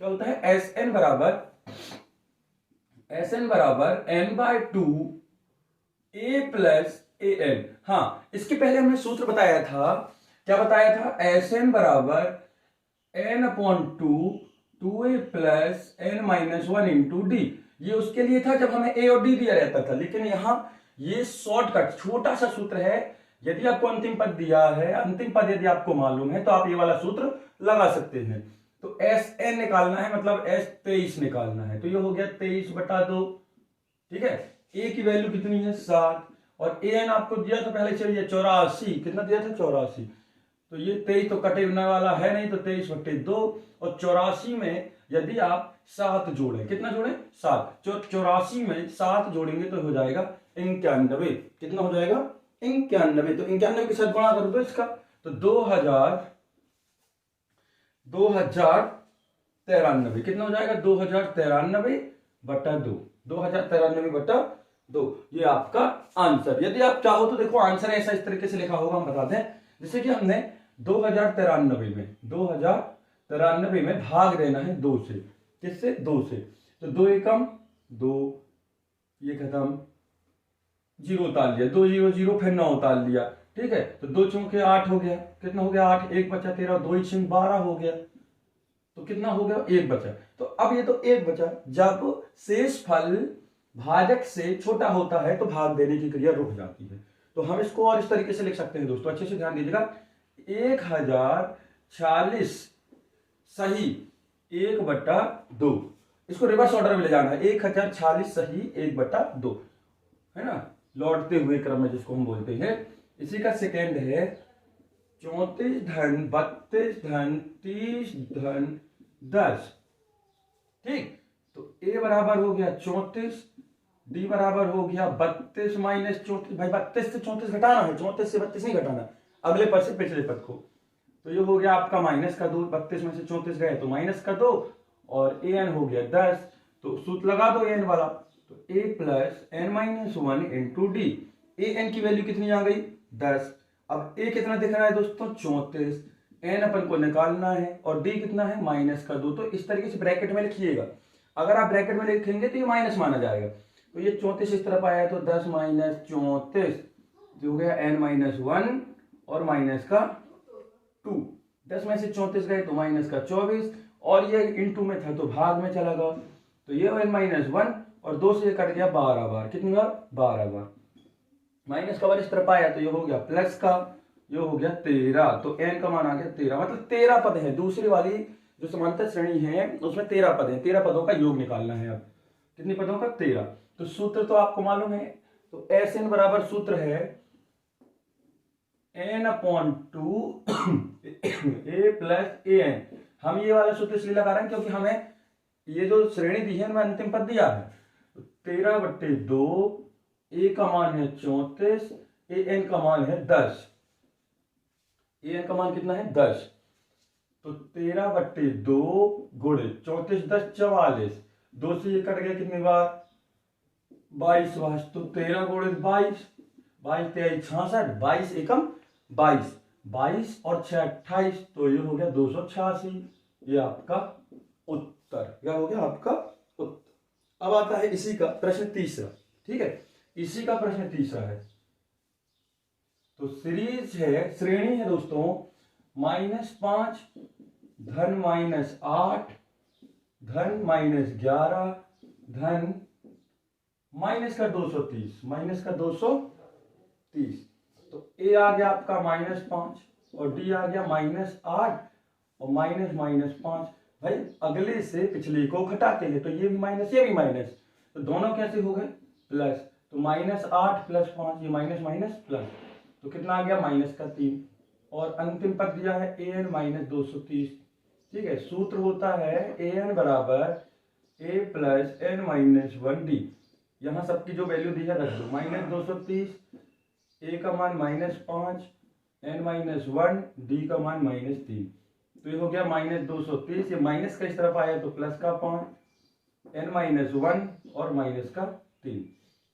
क्या होता है? Sn बराबर n/2 a + an। हाँ, इसके पहले हमने सूत्र बताया था। क्या बताया था? Sn बराबर n/2 2a + n - 1 × d। ये उसके लिए था जब हमें a और d दिया रहता था, लेकिन यहां ये शॉर्टकट छोटा सा सूत्र है। यदि आपको अंतिम पद दिया है, अंतिम पद यदि आपको मालूम है तो आप ये वाला सूत्र लगा सकते हैं। तो Sn निकालना है, मतलब S23 निकालना है। तो ये हो गया 23/2। ठीक है? a की वैल्यू कितनी है? 7 और an आपको दिया था पहले, चलिए 84। कितना दिया था? 84। तो ये 23 तो कटने वाला है नहीं तो 23/2 और 84 में यदि आप 7 जोड़े, कितना जोड़े? 7। 84 में 7 जोड़ेंगे तो हो जाएगा 91। कितना हो जाएगा? 91। तो 91 के साथ गुणा करो तो इसका, तो 2093। कितना हो जाएगा? 2093/2। 2093/2 ये आपका आंसर। यदि आप चाहो तो देखो आंसर ऐसा इस तरीके से लिखा होगा, हम बता दें। जैसे कि हमने 2093 में भाग देना है 2 से। किससे? 2 से। तो 2 एकम 2, ये खत्म, 0 उतार लिया, 2 0 0 फिर 9 उतार लिया। ठीक है? तो 2 चौके 8 हो गया। कितना हो गया? 8। 1 बचा 13, 2 × 12 हो गया। तो कितना हो गया? 1 बचा। तो अब ये तो 1 बचा। जब शेष फल भाजक से छोटा होता है तो भाग देने की क्रिया रुक जाती है। तो हम इसको और इस तरीके से लिख सकते हैं दोस्तों, अच्छे से ध्यान दीजिएगा। 1040 सही 1/2। इसको रिवर्स ऑर्डर में ले जाना है। 1040 सही 1/2 है ना, लौटते हुए क्रम में जिसको हम बोलते हैं। इसी का सेकेंड है 34 धन 32 धन 30 धन 10। ठीक? तो a बराबर हो गया 34, d बराबर हो गया 32 - 34। भाई 32 से 34 घटाना है, 34 से 32 नहीं घटाना, अगले पद से पिछले पद को। तो ये हो गया आपका -2। 32 में से 34 गए तो -2 और an हो गया 10। तो सूत्र लगा दो an वाला। तो a + n - 1 × d। an की वैल्यू कितनी आ गई? 10। अब a कितना दिख रहा है दोस्तों? 34। n अपन को निकालना है और d कितना है? -2। तो इस तरीके से ब्रैकेट में लिखिएगा। अगर आप ब्रैकेट में लिखेंगे तो ये माइनस माना जाएगा। तो ये 34 इस तरफ आया है तो 10 - 34 जो हो गया n - 1 और माइनस का 2। 10 में से 34 गए तो माइनस का 24, और ये इनटू में था तो भाग में चला गया, तो ये n-1 और 2 से कट गया 12 बार। कितनी बार? 12 बार। माइनस का वन इस तरफ आया तो ये हो गया प्लस का, ये हो गया 13, तो n का मान आ गया 13। मतलब 13 पद है, दूसरी वाली जो समांतर श्रेणी है उसमें 13 पद है, 13 पदों का योग निकालना है। अब कितने पदों का? 13। तो सूत्र तो आपको मालूम है, तो Sn बराबर सूत्र है n/2 a प्लस an। हम ये वाला सूत्र इसलिए लगा रहे हैं क्योंकि हमें ये जो श्रेणी दी है उनमें अंतिम पद दिया है। 13/2, a का मान है 34, an का मान है 10। an का मान कितना है? 10। तो 13/2 गुणे 34 10 44, 2 से ये कट गया कितनी बार? 22 बार। तो 13 गुणे 22, 22 23 66, 22 एकम 22, 22 और 6 28, तो ये हो गया 286। ये आपका उत्तर। क्या हो गया? आपका उत्तर। अब आता है इसी का प्रश्न तीसरा। ठीक है, इसी का प्रश्न तीसरा है। तो सीरीज है, श्रेणी है दोस्तों, -5 धन -8 धन -11 धन -230। तो ए आ गया आपका -5 और डी आ गया -8 और -5। भाई अगले से पिछले को घटाते हैं तो ये भी माइनस ये भी माइनस, तो दोनों कैसे हो गए? प्लस। तो -8 + 5, ये माइनस माइनस प्लस, तो कितना आ गया? -3। और अंतिम पद दिया है an -230। ठीक है, सूत्र होता है an बराबर a + n-1d। यहां सबकी जो वैल्यू दी है रख दो, -230, a का मान -5, n-1, d का मान -3। तो ये हो गया -230, ये माइनस का इस तरफ आया तो प्लस का 5, n-1 और -3।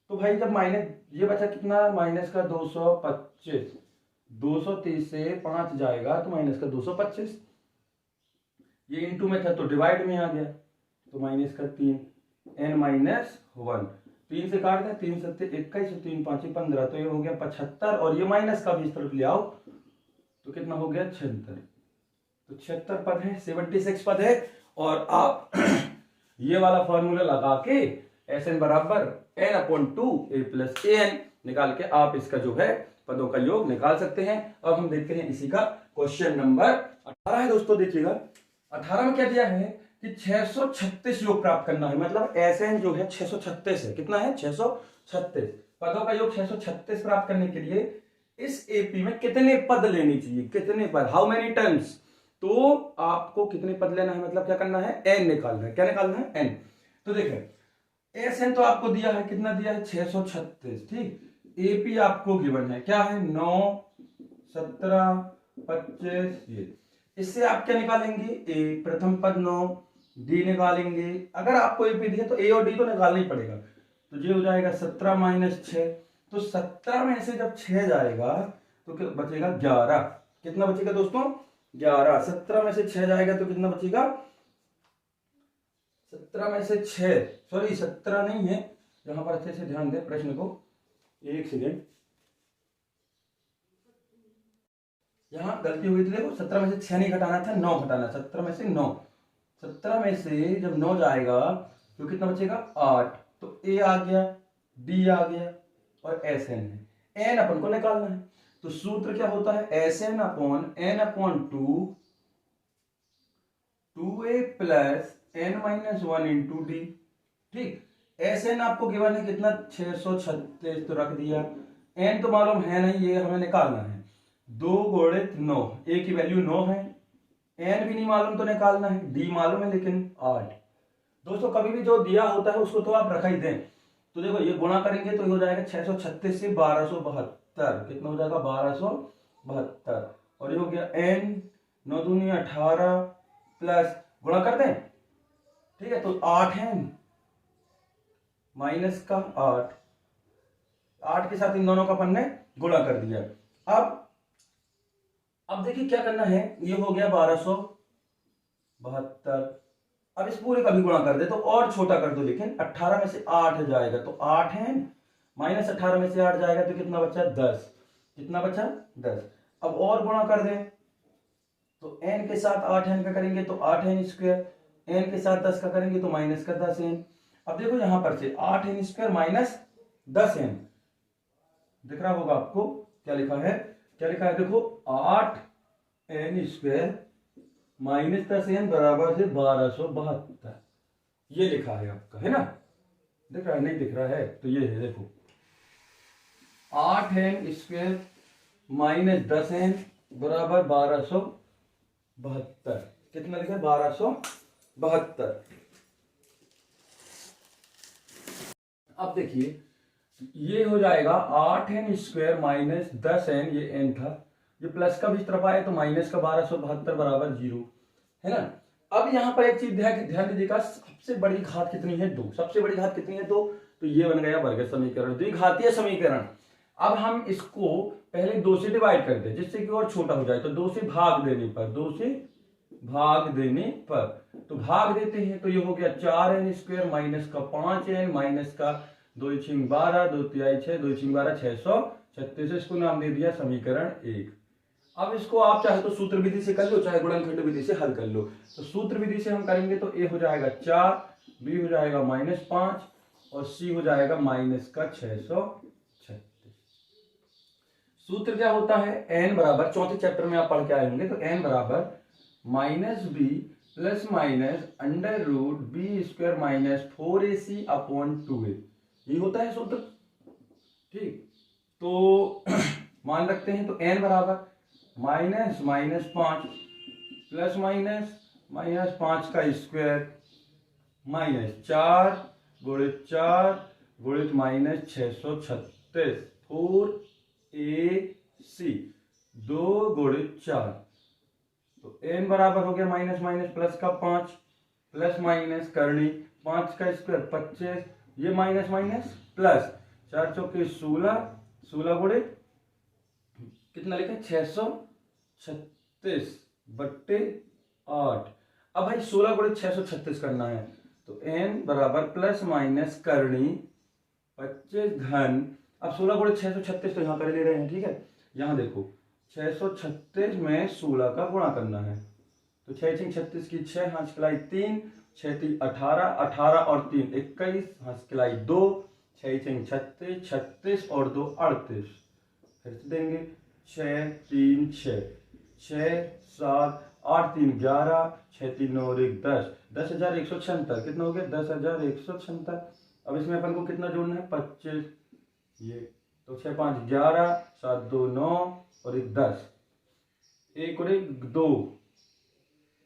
तो भाई जब माइनस ये बचा कितना? -225। 230 से 5 जाएगा तो -225। ये इनटू में था तो डिवाइड में आ गया, तो -3, n-1। 3 से काट दें, 3 7 21, 3 5 15, तो ये हो गया 75। और ये माइनस का भी इस तरफ ले आओ तो कितना हो गया? 76। तो 76 पद है, 76 पद है। और आप ये वाला फॉर्मूला लगा के Sn बराबर n/2 a + an निकाल के आप इसका जो है पदों का योग निकाल सकते हैं। अब हम देखते हैं इसी का क्वेश्चन नंबर 18 है दोस्तों। देखिएगा 18 में क्या दिया है कि 636 योग प्राप्त करना है। मतलब Sn जो है 636 है। कितना है? 636। पदों का योग 636 प्राप्त करने के लिए इस एपी में कितने पद लेनी चाहिए? कितने पद? How many terms? तो आपको कितने पद लेना है? मतलब क्या करना है? n निकालना है। क्या निकालना है? n। तो देखिए Sn तो आपको दिया है, कितना दिया है? 636। ठीक, एपी आपको गिवन है, क्या है? 9 17 25। ये इससे आप क्या निकालेंगे? ए प्रथम पद 9, डी निकालेंगे। अगर आपको एपी दिया तो ए और डी तो निकालना ही पड़ेगा। तो ये हो जाएगा 17 - 6। तो 17 में से जब 6 जाएगा तो क्या बचेगा? 11। कितना बचेगा दोस्तों? 11। 17 में से 6 जाएगा तो कितना बचेगा? 17 में से 6, सॉरी 17 नहीं है, यहां पर अच्छे से ध्यान दें प्रश्न को, एक सेकेंड, यहां गलती हुई थी। देखो 17 में से 6 नहीं घटाना था, 9 घटाना। 17 में से 9, 17 में से जब 9 जाएगा तो कितना बचेगा? 8। तो ए आ गया, डी आ गया और Sn है। n अपन को निकालना है, तो सूत्र क्या होता है? Sn/n/2 2a + n-1 × d। ठीक, Sn आपको गिवन है कितना? 636, तो रख दिया। n तो मालूम है नहीं, ये हमें निकालना है। 2 × 9, a की वैल्यू 9 है। n भी नहीं मालूम तो निकालना है, d मालूम है लेकिन 8। दोस्तों कभी भी जो दिया होता है उसको तो आप रख ही दें। तो देखो ये गुणा करेंगे तो हो जाएगा 636 से 1272। कितना हो जाएगा? 1272। और ये हो गया n 9 दूनी 18 प्लस, गुणा कर दें। ठीक है, तो 8 है माइनस का 8, 8 के साथ इन दोनों का अपन ने गुणा कर दिया। अब देखिए क्या करना है। ये हो गया 1272। अब इस पूरे का भी गुणा कर दे तो और छोटा कर दो, लेकिन 18 में से 8 जाएगा तो 8 है, -18 में से 8 जाएगा तो कितना बचा? 10। कितना बचा? 10। अब और गुणा कर दें तो n के साथ 8n का करेंगे तो 8n स्क्वायर, n के साथ 10 का करेंगे तो माइनस का 10n। अब देखो यहां पर से 8n स्क्वायर माइनस 10n दिख रहा होगा आपको, क्या लिखा है, क्या लिखा है देखो 8n स्क्वायर माइनस 10n बराबर से 1272, ये लिखा है आपका, है ना, दिख रहा है, नहीं दिख रहा है तो ये है देखो 8n स्क्वायर माइनस 10n बराबर 1272, कितना लिखा है 1272। अब देखिए ये हो जाएगा 8n स्क्वायर माइनस 10n, ये n था, ये प्लस का भी इस तरफ आया तो माइनस का 1272 बराबर 0, है ना। अब यहाँ पर एक चीज ध्यान दीजिएगा, सबसे बड़ी घात कितनी है 2, सबसे बड़ी घात कितनी है 2, तो ये बन गया वर्ग समीकरण, द्विघातीय समीकरण। अब हम इसको पहले 2 से डिवाइड कर दें जिससे कि और छोटा हो जाए, तो 2 से भाग देने पर, 2 से भाग देने पर, तो भाग देते हैं तो ये हो गया 4n स्क्वायर माइनस का 5n माइनस का 2 6 12 2 3 6 2 6 12 636, इसको नाम दे दिया समीकरण 1। अब इसको आप चाहे तो सूत्र विधि से कर लो, चाहे गुणनखंड विधि से हल कर लो। तो सूत्र विधि से हम करेंगे तो a हो जाएगा 4, b हो जाएगा -5 और c हो जाएगा माइनस का 636। सूत्र क्या होता है, n बराबर, चौथे चैप्टर में आप पढ़ के आए होंगे, तो n बराबर -b plus minus under root B square minus 4ac upon 2a, ये होता है सूत्र, ठीक। तो मान रखते हैं तो n बराबर माइनस -5 प्लस माइनस 5 का स्क्वायर माइनस 4 गुणित 4 गुणित माइनस 636 4ac 2 गुणित 4, तो n बराबर हो गया माइनस माइनस प्लस का 5 प्लस माइनस करनी 5 का स्क्वायर 25, ये माइनस माइनस प्लस 4 चौके 16, 16 गुणित कितना लिखा 636 बट्टे 8। अब भाई 16 गुणित 636 करना है तो n बराबर प्लस माइनस करनी 25 घन, अब 16 गुणित 636 तो यहाँ कर ले रहे हैं, ठीक है। यहाँ देखो 636 में 16 का गुणा करना है, तो 6 6 36 की 6 हाथ खिलाई 3, 6 3 18, 18 और 3 21, हाथ खिलाई 2, 6 6 36, 36 और 2 38, फिर से देंगे 6 3 6 6 7 8 3 11 6 3 9 और 1 10, 10,176, कितना हो गया 10,176। अब इसमें अपन को कितना जोड़ना है 25, ये तो 6 5 11 7 2 9 और 1 10, 1 और 1 2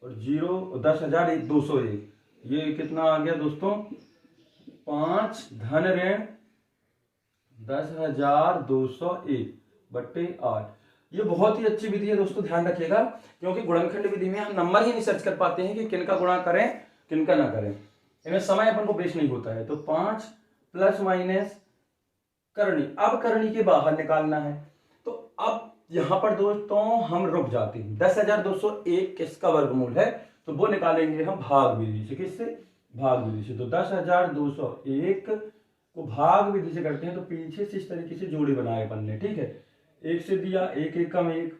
और 0 और 10,201, ये कितना आ गया दोस्तों 5 धन ऋण 10,201 बट्टे 8। ये बहुत ही अच्छी विधि है दोस्तों, ध्यान रखिएगा, क्योंकि गुणनखंड विधि में हम नंबर ही नहीं सर्च कर पाते हैं कि किनका गुणा करें किनका ना करें, इनमें समय अपन को वेस्ट नहीं होता है। तो 5 प्लस माइनस करनी, अब करनी के बाहर निकालना है, तो अब यहां पर दोस्तों हम रुक जाते हैं, 10,201 किसका वर्गमूल है, तो वो निकालेंगे हम भाग विधि से, किससे भाग विधि से। तो 10,201 को भाग विधि से करते हैं तो पीछे से इस तरीके से जोड़े बनाए अपन ने, ठीक है, 1 से दिया 1 एकम 1,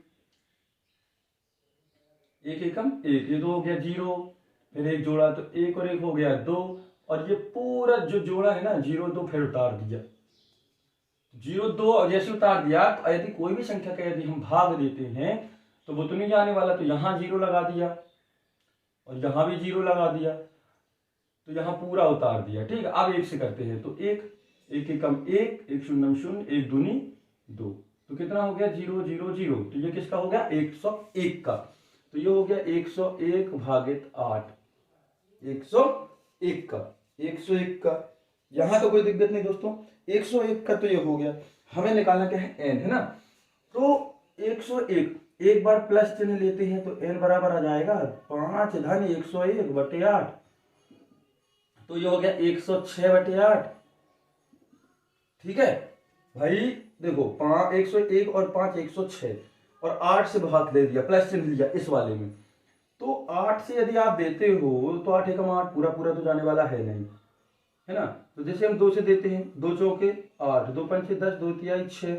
1 एकम 1, ये 2 हो गया 0, फिर 1 जोड़ा तो 1 और 1 हो गया 2, और ये पूरा जो जोड़ा है ना 0 2 फिर उतार दिया, 0 2 और जैसे उतार दिया तो यदि कोई भी संख्या का यदि हम भाग देते हैं तो वो तो नहीं जाने वाला, तो यहां 0 लगा दिया और यहां भी 0 लगा दिया, तो यहां पूरा उतार दिया, ठीक है। अब 1 से करते हैं तो 1 1 एकम 1, 1 शून्य 0, 1 दूनी 2, तो कितना हो गया 0 0 0, तो ये किसका हो गया 101 का, तो ये हो गया 101 भागित 8, 101 का, 101 का, यहां तो कोई दिक्कत नहीं दोस्तों, 101 का तो ये हो गया। हमें निकालना क्या है n, है ना, तो 101 एक बार प्लस चिन्ह लेते हैं तो n बराबर आ जाएगा 5 धन 101 बटे 8, तो ये हो गया 106 बटे 8, ठीक है भाई। देखो 101 और 5 106 और 8 से भाग दे दिया, प्लस चिन्ह लिया इस वाले में, तो 8 से यदि आप देते हो तो 8 एकम 8 पूरा पूरा तो जाने वाला है नहीं, है ना। तो जैसे हम 2 से देते हैं, 2 चौके 8, 2 पंचे 10, 2 तिहाई 6,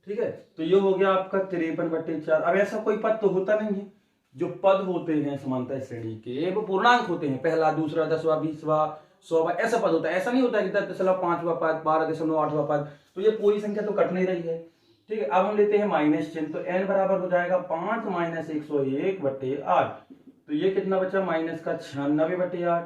ठीक है, तो ये हो गया आपका 53/4। अब ऐसा कोई पद तो होता नहीं है, जो पद होते हैं समांतर श्रेणी के वो पूर्णांक होते हैं, पहला, दूसरा, 10वां, 20वां, 100वां, ऐसा पद होता है। ऐसा नहीं होता कि 10.5वां पद, 12.8वां पद, तो ये पूरी संख्या तो कट नहीं रही है। ठीक है, अब हम लेते हैं माइनस चिन्ह, तो n बराबर हो जाएगा 5 - 101/8। तो ये कितना बचा, माइनस का 96/8।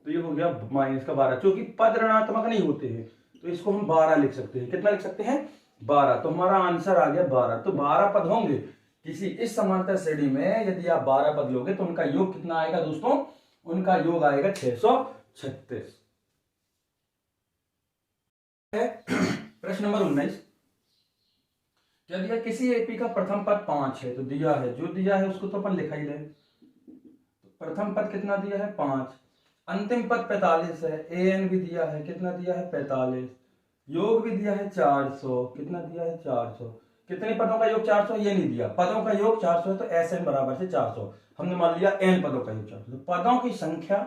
तो ये हो गया माइनस का 12, क्योंकि पद ऋणात्मक नहीं होते हैं तो इसको हम 12 लिख सकते हैं। कितना लिख सकते हैं, 12। तो हमारा आंसर आ गया 12। तो 12 पद होंगे किसी इस समांतर श्रेणी में। यदि आप 12 पद लोगे तो उनका योग कितना आएगा दोस्तों, उनका योग आएगा 636। प्रश्न नंबर 19, क्या दिया, किसी एपी का प्रथम पद 5 है, तो दिया है, जो दिया है उसको तो अपन लिखा ही लें। प्रथम पद कितना दिया है, 5, अंतिम पद 45 है, an भी दिया है, कितना दिया है, 45, योग भी दिया है 400, कितना दिया है, 400। कितने पदों का योग 400, ये नहीं दिया, पदों का योग 400 है, तो SN बराबर से 400। हमने मान लिया n पदों का योग 400, तो पदों की संख्या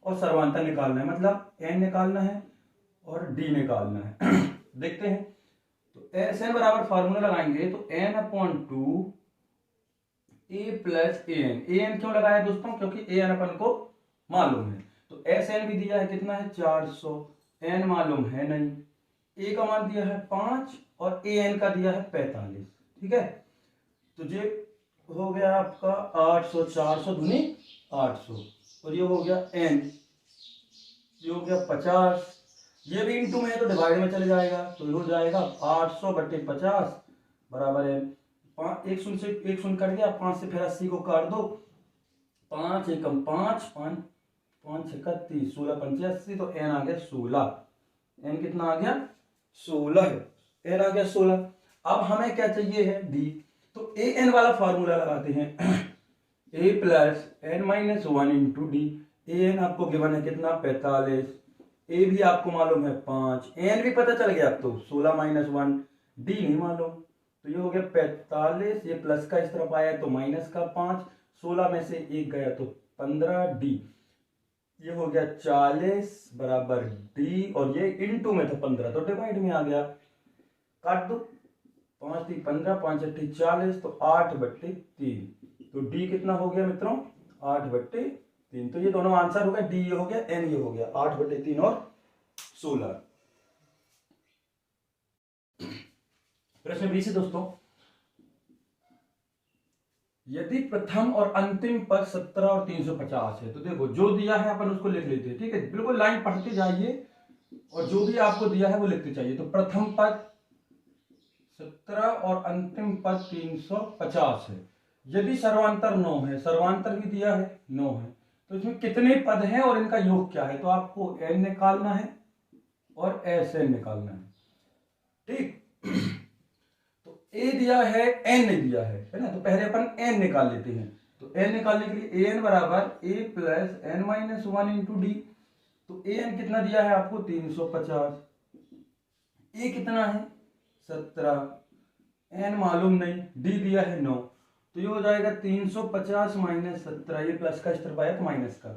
और सर्वांतर निकालना है, मतलब n निकालना है और d निकालना है। देखते हैं, तो SN बराबर फार्मूला लगाएंगे तो n/2 a + an क्यों लगाया दोस्तों, क्योंकि an अपन को मालूम है। तो SN भी दिया है, कितना है, 400, n मालूम है नहीं, a का मान दिया है 5 और an का दिया है 45। ठीक है, तो ये हो गया आपका 800, 400 दूनी 800, और ये हो गया n, ये हो गया 50। ये भी इंटू में है तो डिवाइड में चले जाएगा, तो ये हो जाएगा 800/50 बराबर है 5। एक शून्य से एक शून्य कट गया, 5 से फिर 80 को काट दो, 5 एकम 5, 5 5 31, 16 पंचे 80, तो n आ गया 16। n कितना आ गया, 16 है, n आ गया 16। अब हमें क्या चाहिए है, d। तो an वाला फार्मूला लगाते हैं, a + n - 1 × d। an आपको गिवन है कितना, 45, a भी आपको मालूम है 5, n भी पता चल गया अब तो 16 - 1, d नहीं मालूम, तो ये हो गया 45, ये प्लस का इस तरफ आया तो माइनस का 5, 16 में से 1 गया तो 15d, ये हो गया 40 बराबर d, और ये इनटू में था 15 तो डिवाइड में आ गया, काट दो, 5 3 15, 5 8 40, तो 8/3। तो d कितना हो गया मित्रों, 8/3। तो ये दोनों आंसर हो गया, d ये हो गया, n ये हो गया, 8/3 और 16। प्रश्न 20 है दोस्तों, यदि प्रथम और अंतिम पद 17 और 350 है, तो देखो जो दिया है अपन उसको लिख लेते हैं। ठीक है, बिल्कुल लाइन पढ़ते जाइए और जो भी आपको दिया है वो लिखते चाहिए। तो प्रथम पद 17 और अंतिम पद 350 है। यदि सर्वांतर 9 है, सर्वांतर भी दिया है 9 है, तो इसमें कितने पद हैं और इनका योग क्या है, तो आपको n निकालना है और SN निकालना है। ठीक, a दिया है, n नहीं दिया है ना, तो पहले अपन n निकाल लेते हैं। तो n निकालने के लिए an बराबर a + n - 1 × d। तो an कितना दिया है आपको, 350, a कितना है 17, n मालूम नहीं, d दिया है 9, तो ये हो जाएगा 350 - 17, ये प्लस का इस तरफ आया तो माइनस का,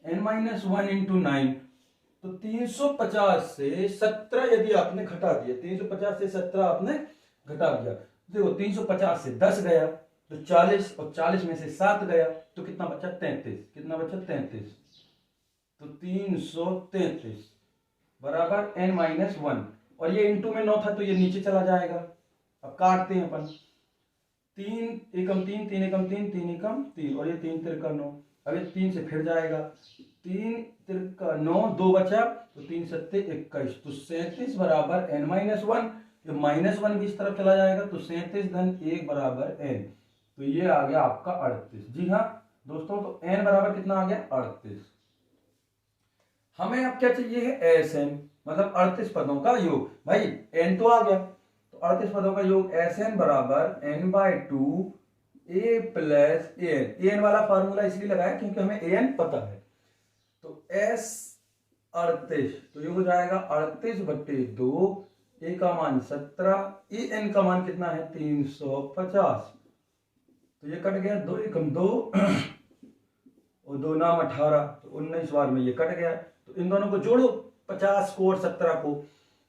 n - 1 × 9, तो 350 से 17 यदि आपने घटा दिया, 350 से 17 आपने घटा दिया, देखो 350 से 10 गया तो 40, और 40 में से 7 गया तो कितना बचा, 33। कितना बचा, 33। तो 333 बराबर n - 1, और ये इंटू में 9 था तो ये नीचे चला जाएगा। अब काटते हैं अपन, 3 एकम 3, 3 एकम 3, 3 एकम 3, और ये 3 तिरका 9, अब ये 3 से फिर जाएगा, 3 तिरका 9, 2 बचा, तो 3 सत्ते 21, तो 37 बराबर n - 1, ये -1 भी इस तरफ चला जाएगा, तो 37 धन 1 बराबर n, तो ये आ गया आपका 38। जी हाँ दोस्तों, तो n बराबर कितना आ गया, 38। हमें अब क्या चाहिए है, SN, मतलब 38 पदों का योग। भाई n तो आ गया, तो 38 पदों का योग SN बराबर n/2 a + an वाला फार्मूला इसलिए लगाया क्योंकि हमें an पता है। तो S 38, तो ये हो जाएगा 38/2, a का मान 17, an का मान कितना है 350, तो ये कट गया, 2 एकम 2 और 2 नाम 18, तो 19 बार में ये कट गया। तो इन दोनों को जोड़ो, 50 को और 17 को,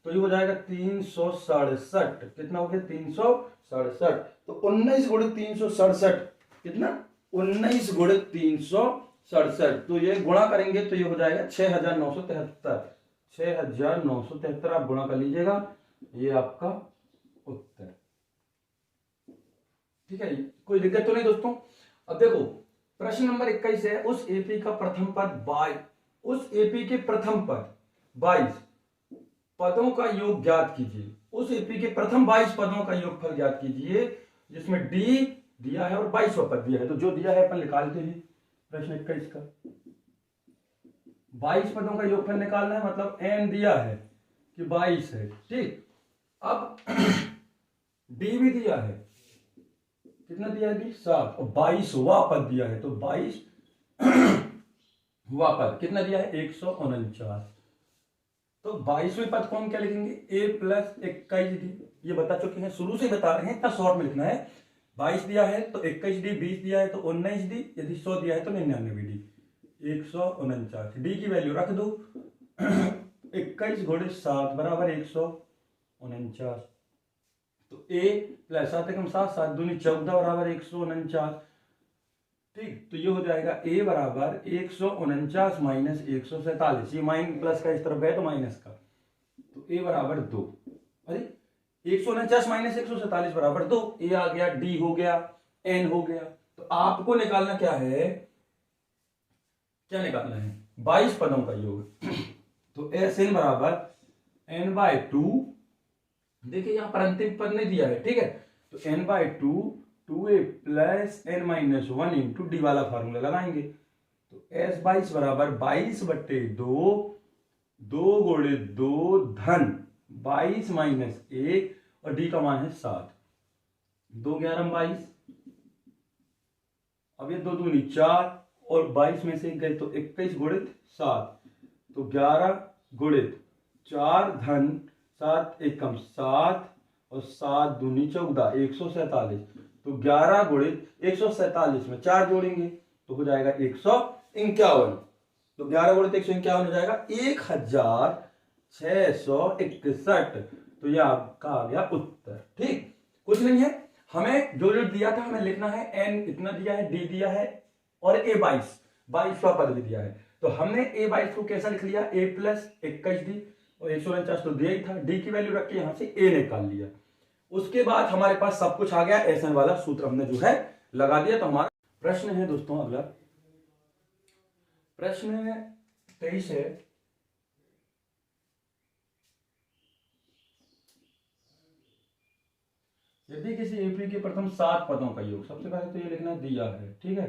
तो ये हो जाएगा 367। कितना हो गया? 367। तो 19 गुणित 367 कितना? 19 गुणित 367। तो ये गुणा करेंगे तो ये हो जाएगा 6973। 6973 आप गुणा कर लीजिएगा, ये आपका उत्तर। ठीक है, कोई दिक्कत तो नहीं दोस्तों। अब देखो प्रश्न नंबर 21 है, उस एपी का प्रथम पद 22, उस एपी के प्रथम पद 22 पदों का योग ज्ञात कीजिए। उस एपी के प्रथम 22 पदों का योगफल ज्ञात कीजिए, जिसमें डी दिया है और 22वां पद दिया है। तो जो दिया है अपन निकालते हैं। प्रश्न 21 का 22 पदों का योगफल निकालना है, मतलब एन दिया है कि 22 है। ठीक, अब डी भी दिया है, कितना दिया है? 7, और 22वां पद दिया है, तो 22वां पद कितना दिया है? 149। तो 22वें पद को हम क्या लिखेंगे? a plus 21 D. ये बता चुके हैं, शुरू से बता रहे हैं, इतना शॉर्ट में लिखना है। 22 दिया है तो 21 डी, 20 दिया है तो 19 डी, यदि 100 दिया है तो 99 डी। 149 डी की वैल्यू रख दो। 21 गुणित 7 बराबर 149। तो a प्लस 7 एकम 7, 7 दूनी 14 बराबर 149। ठीक, तो ये हो जाएगा a बराबर 149 माइनस 147। ये माइन प्लस का इस तरफ है तो माइनस का, तो a बराबर 2। अरे 149 माइनस 147 बराबर 2। a आ गया, d हो गया, n हो गया। तो आपको निकालना क्या है? क्या निकालना है? 22 पदों का योग। तो Sn बराबर n/2। देखिए यहां पर अंतिम पद नहीं दिया है, ठीक है, तो n/2 2a plus n minus 1 into D वाला फार्मूला लगाएंगे। तो S22 बराबर 22/2, 2 गुणित 2 धन 22 माइनस 1, और डी का मान है 7। 2 11 22, अब ये 2 दूनी 4, और 22 में से 1 गए तो 21 गुणित 7, तो 11 गुणित 4 धन 7 एकम 7, और 7 दूनी 14, 147। तो 11 गुणित 147 में 4 जोड़ेंगे तो हो जाएगा 151। तो 11 गुणित 151 हो जाएगा 1661। तो यह आपका आ गया उत्तर। ठीक, कुछ नहीं है, हमें जो दिया था हमें लिखना है। एन इतना दिया है, डी दिया है, और a 22वां पद भी दिया है। तो हमने a 22 को कैसा लिख लिया? a प्लस 21 डी, और 149 तो दिया ही था। डी की वैल्यू रख के यहां से a निकाल लिया। उसके बाद हमारे पास सब कुछ आ गया, एसन वाला सूत्र हमने जो है लगा दिया। तो हमारा प्रश्न है दोस्तों, अगला प्रश्न 23 है। यदि किसी एपी के प्रथम 7 पदों का योग, सबसे पहले तो ये लिखना दिया है, ठीक है,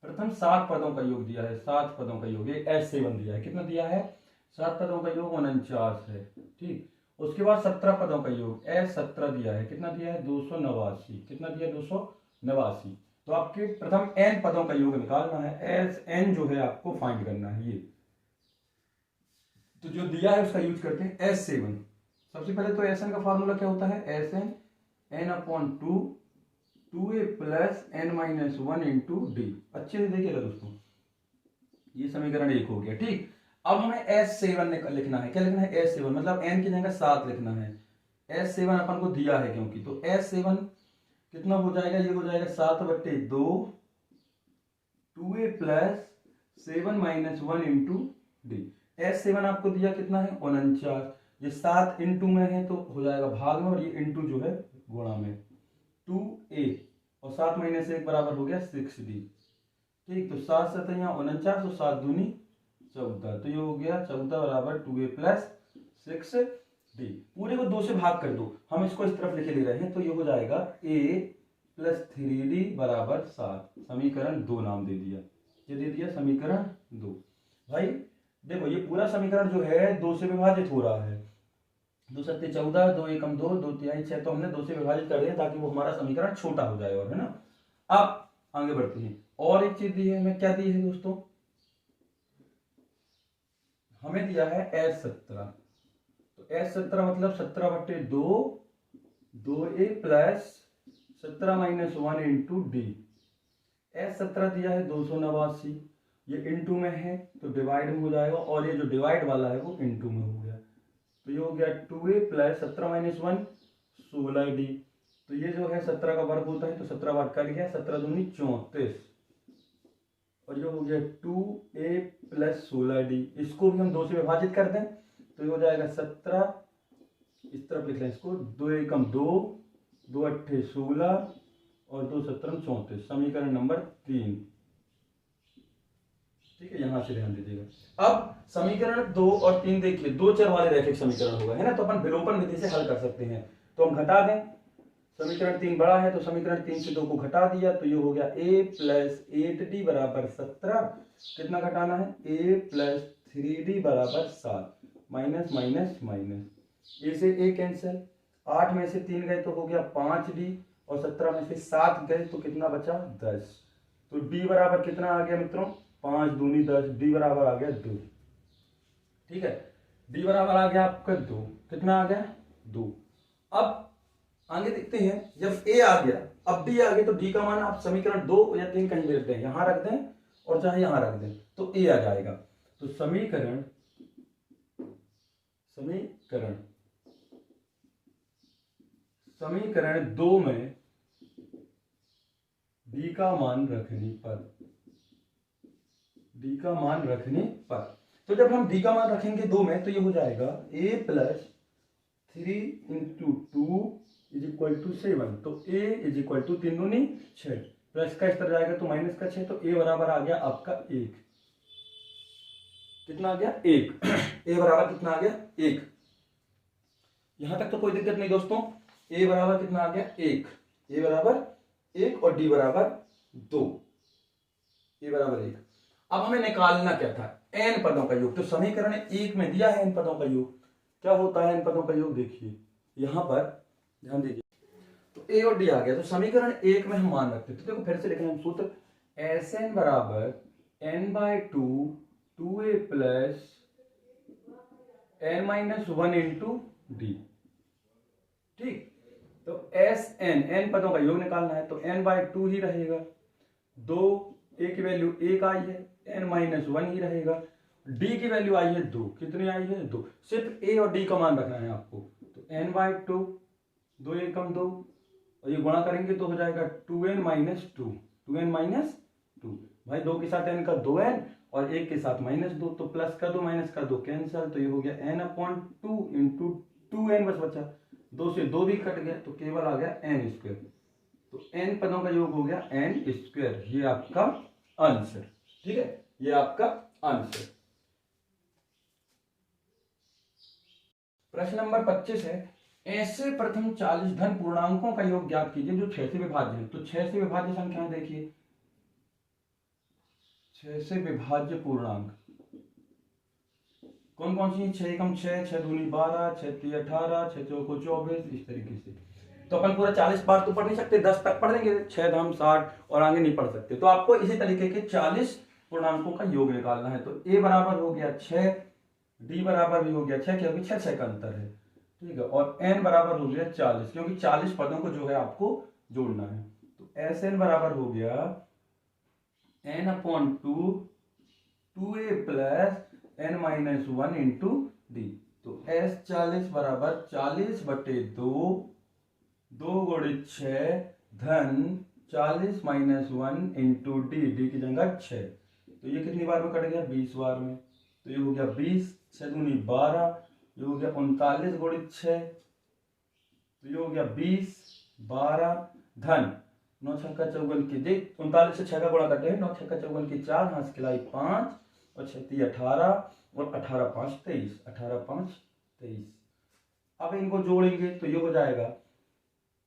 प्रथम 7 पदों का योग दिया है, 7 पदों का योग, ये S7 दिया है। कितना दिया है? 7 पदों का योग 49 है। ठीक, उसके बाद 17 पदों का योग S17 दिया है। कितना दिया है? 289। कितना दिया? 289। तो आपके प्रथम n पदों का योग निकालना है। Sn जो है आपको फाइंड करना है ये। तो जो दिया है उसका यूज करते हैं S7। सबसे पहले तो Sn का फार्मूला क्या होता है? Sn n/2 2a plus n minus 1 into D. अच्छे से देखिएगा दोस्तों, ये समीकरण 1 हो गया। ठीक, अब हमें S7 लिखना है। क्या लिखना है? S7 मतलब n की जगह 7 लिखना है। S7 अपन को दिया है क्योंकि, तो S7 कितना हो जाएगा? ये हो जाएगा 7/2 2a plus 7 minus 1 into D. S7 आपको दिया कितना है? 49। ये 7 इंटू में है तो हो जाएगा भाग में, और ये इंटू जो है गुणा में। 2a और 7 माइनस 1 बराबर हो गया 6d। ठीक, तो 7 7 यहाँ 49, तो 7 दूनी 14, तो ये हो गया 14 बराबर 2a प्लस 6d। पूरे को 2 से भाग कर दो, हम इसको इस तरफ लिखे ले रहे हैं, तो ये हो जाएगा a प्लस 3d बराबर 7। समीकरण 2 नाम दे दिया, ये दे दिया समीकरण 2। भाई देखो ये पूरा समीकरण जो है 2 से विभाजित हो रहा है। 2 7 14, 2 एकम 2, 2 तिहाई 6, तो हमने 2 से विभाजित कर दिया ताकि वो हमारा समीकरण छोटा हो जाए, और है ना। अब आगे बढ़ते हैं। और एक चीज दी है हमें, क्या दी है दोस्तों? हमें दिया है S17। तो S17 मतलब 17/2 2a plus 17 minus 1 into D. S17 दिया है 289, ये इंटू में है तो डिवाइड में हो जाएगा, और ये जो डिवाइड वाला है वो इंटू में हो गया। तो ये हो गया 2a प्लस 17 माइनस 1 16d। तो ये जो है 17 का वर्ग होता है तो 17 बार कट गया, 17 दूनी 34, और ये हो गया 2a प्लस 16d। इसको भी हम 2 से विभाजित कर दें तो ये हो जाएगा 17, इस तरफ लिख लें इसको, 2 एकम 2, 2 अट्ठे 16 और 2 सत्रम 34, समीकरण नंबर 3। ठीक है, यहां से ध्यान दीजिएगा। अब समीकरण 2 और 3 देखिए, दो चर वाले रैखिक समीकरण होगा, है ना, तो अपन विलोपन विधि से हल कर सकते हैं। तो हम घटा दें, समीकरण 3 बड़ा है तो समीकरण 3 से 2 को घटा दिया तो ये हो गया a प्लस 8d बराबर 17। कितना घटाना है, a प्लस 3d बराबर 7, माइनस माइनस माइनस, ए से a कैंसिल, 8 में से 3 गए तो हो गया 5d, और 17 में से 7 गए तो कितना बचा 10। तो d बराबर कितना आ गया मित्रों, 5 दूनी 10, d बराबर आ गया 2। ठीक है, d बराबर आ गया आपका 2, कितना आ गया 2। अब आगे देखते हैं, जब a आ गया, अब d आ गया, तो d का मान आप समीकरण 2 या 3 कहीं भी रख दें, यहां रख दें और चाहे यहां रख दें तो a आ जाएगा। तो समीकरण समीकरण 2 में d का मान रखने पर, तो जब हम d का मान रखेंगे 2 में तो ये हो जाएगा a plus 3 into 2 is equal to 7। तो a इज इक्वल टू 3 दूनी 6, प्लस का इस तरह जाएगा तो माइनस का 6, तो a बराबर आ गया आपका 1। कितना आ गया 1। a बराबर कितना आ गया 1। यहां तक तो कोई दिक्कत नहीं दोस्तों। a बराबर कितना आ गया 1, a बराबर 1 और d बराबर 2, a बराबर 1। अब हमें निकालना क्या था, n पदों का योग। तो समीकरण 1 में दिया है n पदों का योग, क्या होता है n पदों का योग, देखिए यहां पर ध्यान दीजिए। तो a और d आ गया, तो समीकरण 1 में हम मान रखते हैं, तो देखो फिर से लिख रहे हैं हम सूत्र, Sn बराबर n/2 2a plus n-1 into D. ठीक, तो Sn n पदों का योग निकालना है तो n/2 ही रहेगा, 2 a की वैल्यू 1 आई है, n-1 ही रहेगा, d की वैल्यू आई है 2, कितनी आई है 2, सिर्फ a और d का मान रखना है आपको। तो n/2, 2 एकम 2, और ये गुणा करेंगे तो हो जाएगा 2n-2, 2n-2, भाई 2 के साथ n का 2n और 1 के साथ -2, तो प्लस का 2 माइनस का 2 कैंसिल, तो ये हो गया n/2 इंटू 2n बस बचा, 2 से 2 भी कट गया तो केवल आ गया n²। तो n पदों का योग हो गया n², ये आपका आंसर। ठीक है, ये आपका आंसर। प्रश्न नंबर 25 है, ऐसे प्रथम 40 धन पूर्णांकों का योग ज्ञात कीजिए जो 6 से विभाज्य है। तो 6 से विभाज्य संख्याएं देखिए, 6 से विभाज्य पूर्णांक कौन कौन सी है, 6 एकम 6, 6 दूनी 12, 6 तीन 18, 6 चौको 24, इस तरीके से। तो अपन पूरा 40 बार तो पढ़ नहीं सकते, 10 तक पढ़ देंगे, 6 धाम 60 और आगे नहीं पढ़ सकते। तो आपको इसी तरीके के 40 पूर्णांकों का योग निकालना है। तो a बराबर हो गया 6, d बराबर भी हो गया 6, क्योंकि 6 का अंतर है। ठीक है, और n बराबर हो गया 40, क्योंकि 40 पदों को जो है आपको जोड़ना है। तो Sn बराबर हो गया n/2 2a plus n-1 into D. तो S40 बराबर 40/2, 2 गुणित 6 धन 40-1 इंटू डी की जगह 6। तो ये कितनी बार में कट गया, 20 बार में। तो ये हो गया 20, 6 दूनी 12, ये हो गया 39 गुणित 6, तो ये हो गया 20, 12 धन 9 छक्का 54 की, देख 39 से 6 का गुणा करते हैं, 9 छक्का 54 की 4, हाथ खिलाई 5 और 6 18 और 18 5 23, 18 5 23। अब इनको जोड़ेंगे तो ये हो जाएगा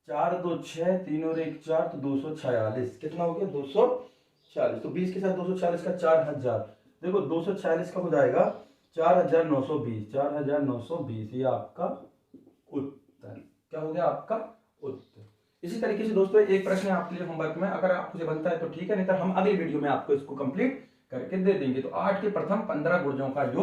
4 2 6, 3 और 1 4, तो 246। कितना हो गया 246। तो 20 के साथ 246 का 4000, देखो 246 का हो जाएगा 4920, 4920, ये आपका उत्तर। क्या हो गया आपका उत्तर। इसी तरीके से दोस्तों एक प्रश्न है आपके लिए होमवर्क में, अगर आपको बनता है तो ठीक है, नहीं तो हम अगली वीडियो में आपको इसको कंप्लीट करके दे देंगे। तो 8 के प्रथम 15 गुणजों का योग